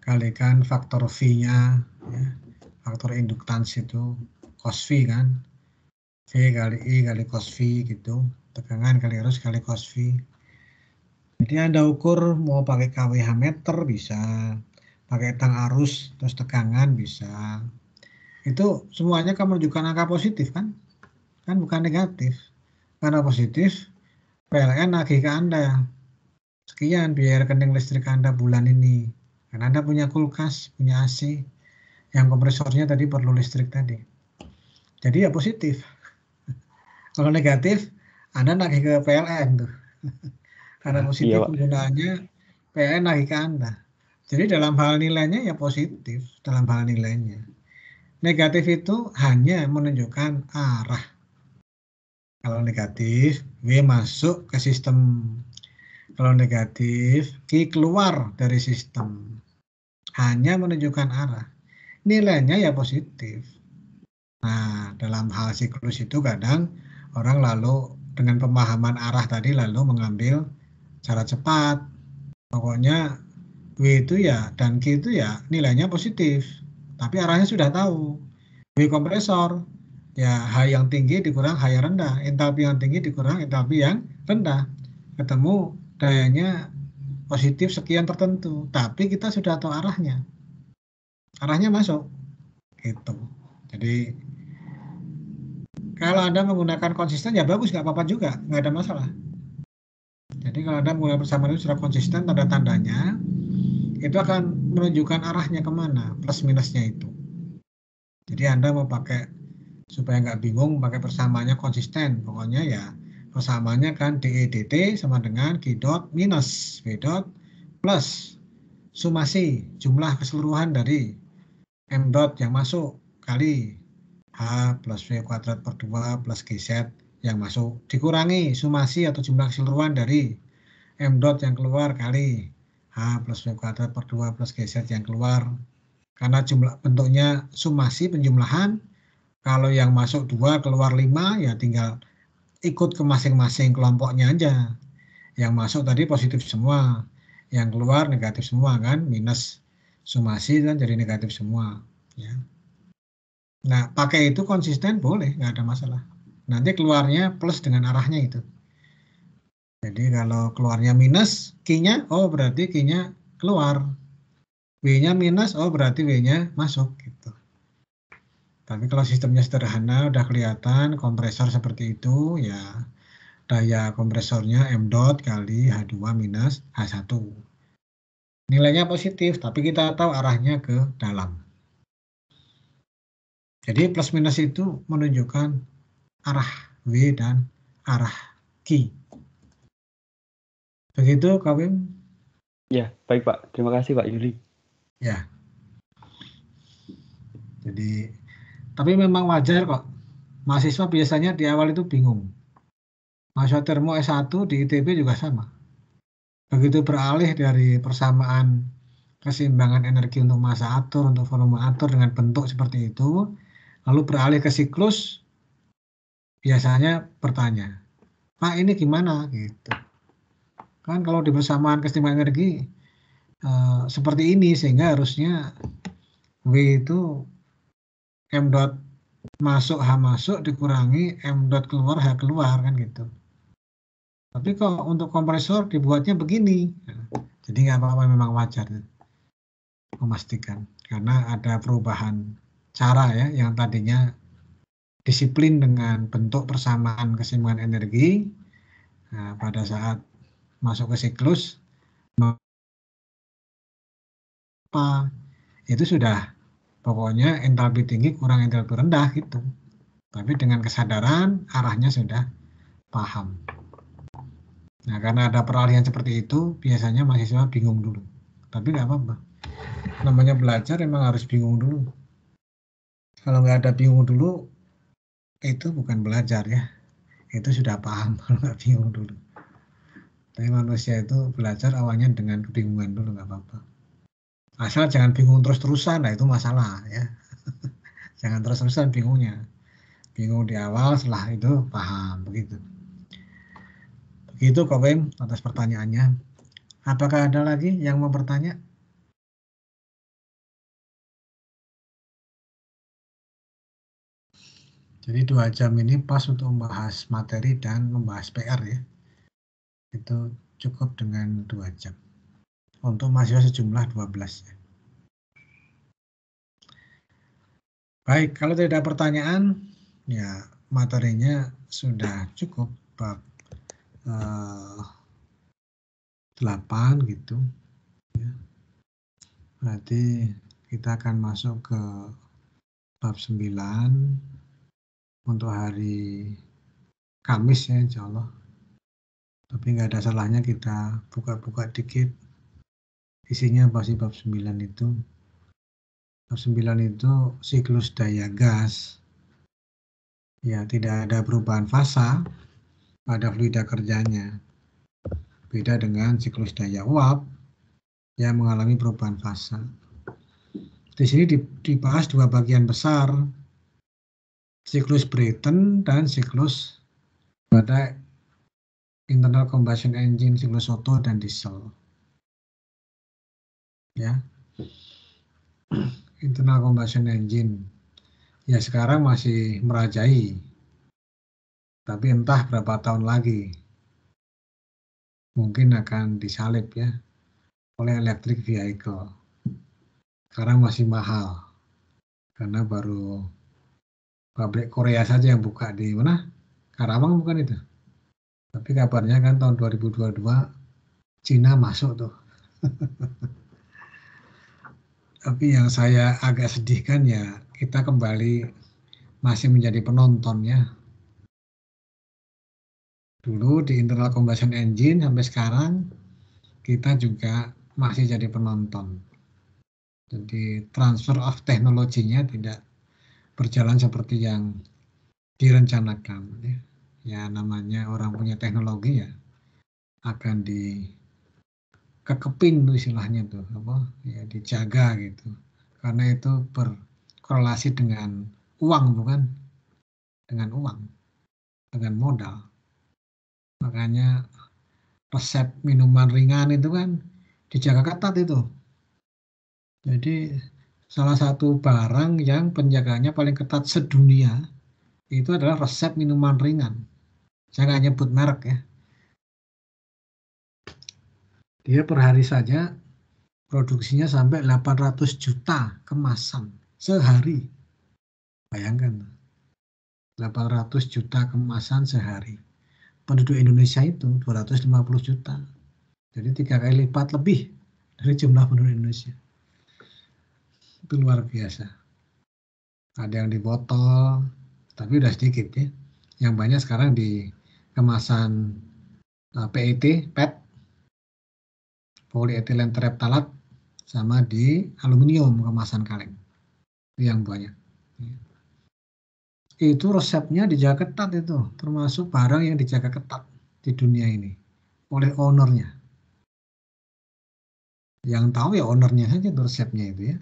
kalikan faktor V-nya, ya, faktor induktans itu, cos V kan, V kali I kali cos V gitu, tegangan kali arus kali cos V. Jadi Anda ukur mau pakai kWh meter bisa, pakai tang arus terus tegangan bisa. Itu semuanya kan menunjukkan angka positif kan bukan negatif. Karena positif, PLN nagih ke Anda. Sekian biaya rekening listrik Anda bulan ini. Karena Anda punya kulkas, punya AC, yang kompresornya tadi perlu listrik tadi. Jadi ya positif. Kalau negatif, Anda nagih ke PLN tuh. Karena positif penggunaannya, PLN nagih ke Anda. Jadi dalam hal nilainya ya positif, dalam hal nilainya. Negatif itu hanya menunjukkan arah. Kalau negatif, W masuk ke sistem. Kalau negatif, Q keluar dari sistem. Hanya menunjukkan arah. Nilainya ya positif. Nah, dalam hal siklus itu kadang orang lalu dengan pemahaman arah tadi lalu mengambil cara cepat. Pokoknya W itu ya dan Q itu ya nilainya positif. Tapi arahnya sudah tahu. W kompresor, ya H yang tinggi dikurang H yang rendah. Entalpi yang tinggi dikurang entalpi yang rendah. Ketemu dayanya positif sekian tertentu, tapi kita sudah tahu arahnya. Arahnya masuk. Gitu. Jadi kalau Anda menggunakan konsisten ya bagus, nggak apa-apa juga, nggak ada masalah. Jadi kalau Anda menggunakan persamaan itu secara konsisten, tanda-tandanya itu akan menunjukkan arahnya kemana, plus minusnya itu. Jadi Anda mau pakai supaya nggak bingung, pakai persamaannya konsisten. Pokoknya ya persamaannya kan DE dt sama dengan Q dot minus V dot plus sumasi jumlah keseluruhan dari M dot yang masuk kali H plus V kuadrat per 2 plus GZ yang masuk dikurangi sumasi atau jumlah keseluruhan dari M dot yang keluar kali H plus V kuadrat per 2 plus GZ yang keluar. Karena jumlah bentuknya sumasi penjumlahan, kalau yang masuk 2 keluar 5 ya tinggal ikut ke masing-masing kelompoknya aja. Yang masuk tadi positif semua, yang keluar negatif semua kan, minus sumasi kan jadi negatif semua. Ya. Nah, pakai itu konsisten boleh, nggak ada masalah. Nanti keluarnya plus dengan arahnya itu. Jadi kalau keluarnya minus, Q-nya, oh berarti Q-nya keluar. W-nya minus, oh berarti W-nya masuk. Gitu. Tapi kalau sistemnya sederhana, udah kelihatan kompresor seperti itu, ya daya kompresornya M dot kali H2 minus H1. Nilainya positif, tapi kita tahu arahnya ke dalam. Jadi plus minus itu menunjukkan arah W dan arah Q. Begitu, Kak Wim? Ya, baik Pak. Terima kasih Pak Yuli. Ya. Jadi, tapi memang wajar kok. Mahasiswa biasanya di awal itu bingung. Mahasiswa termo S1 di ITB juga sama. Begitu beralih dari persamaan keseimbangan energi untuk massa atur, untuk volume atur dengan bentuk seperti itu, lalu beralih ke siklus, biasanya bertanya, Pak ini gimana? Gitu. Kan kalau di persamaan keseimbangan energi seperti ini, sehingga harusnya W itu M dot masuk H masuk dikurangi M dot keluar H keluar, kan gitu. Tapi kok untuk kompresor dibuatnya begini, jadi nggak apa-apa, memang wajar memastikan, karena ada perubahan cara ya, yang tadinya disiplin dengan bentuk persamaan keseimbangan energi, nah, pada saat masuk ke siklus apa itu sudah pokoknya entalpi tinggi kurang entalpi rendah gitu. Tapi dengan kesadaran arahnya sudah paham. Nah, karena ada peralihan seperti itu, biasanya mahasiswa bingung dulu. Tapi nggak apa-apa. Namanya belajar emang harus bingung dulu. Kalau nggak ada bingung dulu, itu bukan belajar ya. Itu sudah paham kalau nggak bingung dulu. Tapi manusia itu belajar awalnya dengan kebingungan dulu, nggak apa-apa. Asal jangan bingung terus-terusan, nah itu masalah ya. Jangan terus-terusan bingungnya. Bingung di awal, setelah itu paham, begitu. Begitu Kak Wim atas pertanyaannya. Apakah ada lagi yang mau bertanya? Jadi 2 jam ini pas untuk membahas materi dan membahas PR ya. Itu cukup dengan 2 jam. Untuk mahasiswa sejumlah 12 ya. Baik, kalau tidak ada pertanyaan, ya materinya sudah cukup bab 8 gitu. Ya. Berarti kita akan masuk ke bab 9 untuk hari Kamis ya, insya Allah. Tapi nggak ada salahnya kita buka-buka dikit. Isinya pasti bab 9 itu. Bab 9 itu siklus daya gas. Ya, tidak ada perubahan fasa pada fluida kerjanya. Beda dengan siklus daya uap yang mengalami perubahan fasa. Di sini dibahas 2 bagian besar. Siklus Brayton dan siklus pada internal combustion engine, siklus Otto dan diesel. Ya. Internal combustion engine ya sekarang masih merajai, tapi entah berapa tahun lagi mungkin akan disalib ya oleh electric vehicle. Sekarang masih mahal karena baru pabrik Korea saja yang buka di mana? Karawang bukan itu? Tapi kabarnya kan tahun 2022 Cina masuk tuh. Tapi yang saya agak sedihkan ya, kita kembali masih menjadi penonton ya. Dulu di internal combustion engine sampai sekarang kita juga masih jadi penonton. Jadi transfer of teknologinya tidak berjalan seperti yang direncanakan. Ya namanya orang punya teknologi ya akan dikekepin tuh istilahnya tuh apa ya, dijaga gitu. Karena itu berkorelasi dengan uang, bukan dengan uang, dengan modal. Makanya resep minuman ringan itu kan dijaga ketat itu. Jadi salah satu barang yang penjagaannya paling ketat sedunia itu adalah resep minuman ringan. Saya nggak nyebut merek ya. Dia per hari saja produksinya sampai 800 juta kemasan sehari. Bayangkan, 800 juta kemasan sehari. Penduduk Indonesia itu 250 juta. Jadi 3 kali lipat lebih dari jumlah penduduk Indonesia. Itu luar biasa. ada yang di botol, tapi udah sedikit ya. Yang banyak sekarang di kemasan PET, PET, polyethylene tereptalat, sama di aluminium kemasan kaleng. Itu yang banyak. Itu resepnya dijaga ketat itu, termasuk barang yang dijaga ketat di dunia ini oleh ownernya. Yang tahu ya ownernya saja itu resepnya itu ya.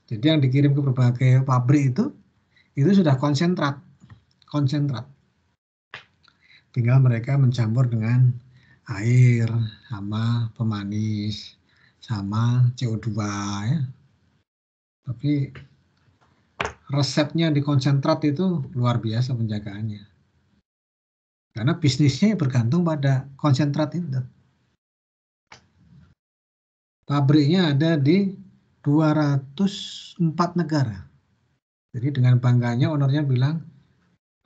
Jadi yang dikirim ke berbagai pabrik itu sudah konsentrat. Tinggal mereka mencampur dengan air sama pemanis sama CO2 ya. Tapi resepnya di konsentrat itu luar biasa penjagaannya. Karena bisnisnya bergantung pada konsentrat itu. Pabriknya ada di 204 negara. Jadi dengan bangganya ownernya bilang,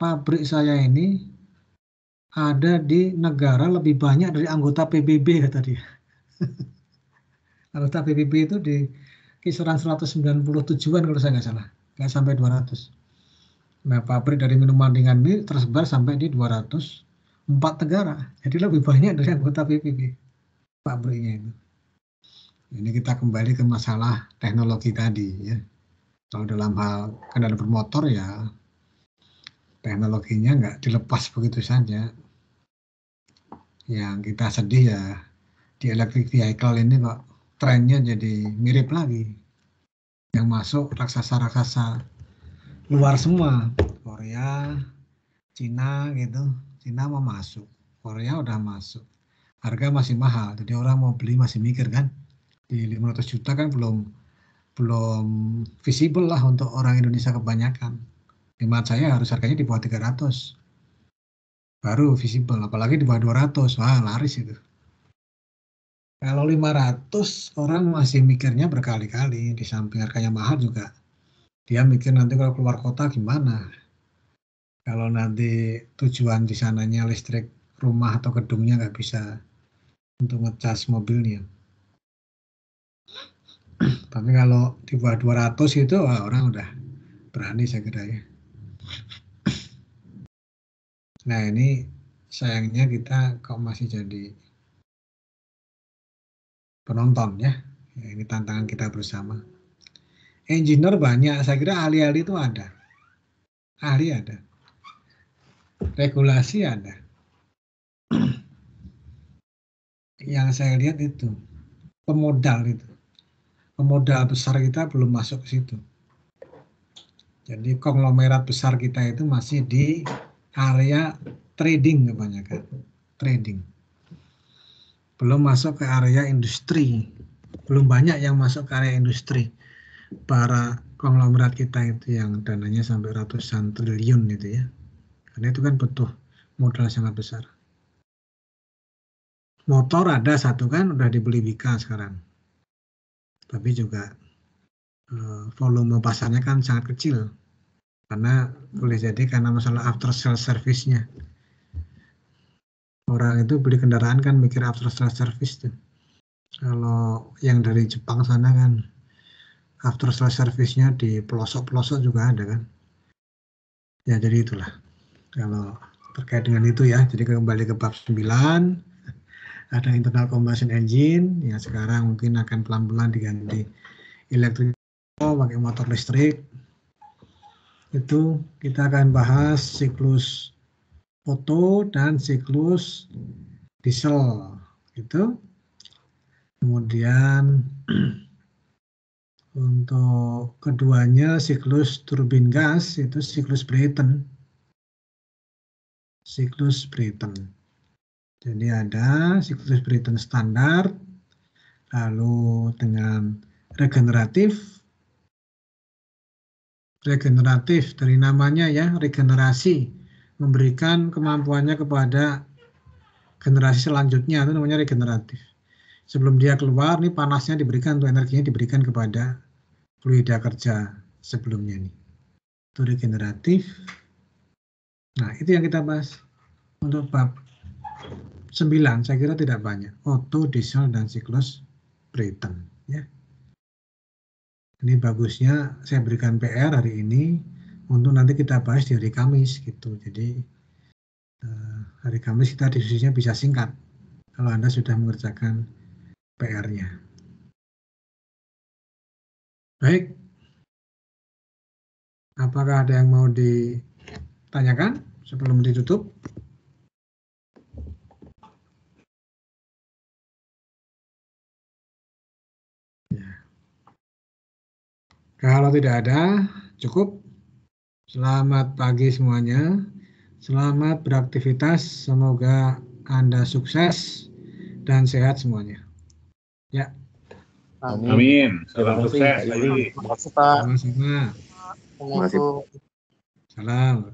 pabrik saya ini ada di negara lebih banyak dari anggota PBB, kata dia. Anggota PBB itu di kisaran 197-an kalau saya nggak salah. Nggak sampai 200. Nah, pabrik dari minuman ringan ini tersebar sampai di 204 negara. Jadi lebih banyak dari anggota PBB pabriknya itu. Ini kita kembali ke masalah teknologi tadi ya. Kalau dalam hal kendaraan bermotor ya teknologinya nggak dilepas begitu saja. Yang kita sedih ya di electric vehicle ini kok trennya jadi mirip lagi. Yang masuk raksasa-raksasa luar semua. Korea, Cina gitu. Cina mau masuk. Korea udah masuk. Harga masih mahal. Jadi orang mau beli masih mikir kan. Di 500 juta kan belum visible lah untuk orang Indonesia kebanyakan. Hemat saya harus harganya di bawah 300. Baru visible, apalagi di bawah 200. Wah, laris itu. Kalau 500 orang masih mikirnya berkali-kali, di samping harganya mahal juga. Dia mikir nanti kalau keluar kota gimana. Kalau nanti tujuan di sananya listrik rumah atau gedungnya nggak bisa untuk ngecas mobilnya. Tapi kalau di bawah 200 itu orang udah berani saya kira ya. Nah ini sayangnya kita kok masih jadi penonton ya. Ini tantangan kita bersama. Engineer banyak, saya kira ahli-ahli itu ada. Ahli ada. Regulasi ada. Yang saya lihat itu pemodal itu. Pemodal besar kita belum masuk ke situ. Jadi konglomerat besar kita itu masih di area trading kebanyakan. Trading. Belum masuk ke area industri. Belum banyak yang masuk ke area industri. Para konglomerat kita itu yang dananya sampai ratusan triliun gitu ya. Karena itu kan butuh modal sangat besar. Motor ada satu kan udah dibeli Bika sekarang. Tapi juga volume pasarnya kan sangat kecil. Karena boleh jadi karena masalah after sales service-nya. Orang itu beli kendaraan kan mikir after sales service tuh. Kalau yang dari Jepang sana kan after sales service-nya di pelosok-pelosok juga ada kan. Ya jadi itulah. Kalau terkait dengan itu ya, jadi kembali ke bab 9. Ada internal combustion engine, yang sekarang mungkin akan pelan-pelan diganti elektrik pakai motor listrik. Itu kita akan bahas siklus Otto dan siklus diesel. Itu. Kemudian untuk keduanya siklus turbin gas itu siklus Brayton. Siklus Brayton. Jadi ada siklus Brayton standar, lalu dengan regeneratif. Regeneratif dari namanya ya, regenerasi, memberikan kemampuannya kepada generasi selanjutnya, itu namanya regeneratif. Sebelum dia keluar, nih panasnya diberikan, untuk energinya diberikan kepada fluida kerja sebelumnya nih. Itu regeneratif. Nah, itu yang kita bahas untuk bab 9, saya kira tidak banyak. Otto, diesel, dan siklus Brayton. Ya. Ini bagusnya saya berikan PR hari ini untuk nanti kita bahas di hari Kamis gitu. Jadi hari Kamis kita diskusinya bisa singkat kalau Anda sudah mengerjakan PR-nya. Baik. Apakah ada yang mau ditanyakan sebelum ditutup? Kalau tidak ada, cukup. Selamat pagi semuanya. Selamat beraktivitas. Semoga Anda sukses dan sehat semuanya. Ya. Amin. Salam sukses. Terima kasih, Pak. Sama-sama. Assalamualaikum. Salam.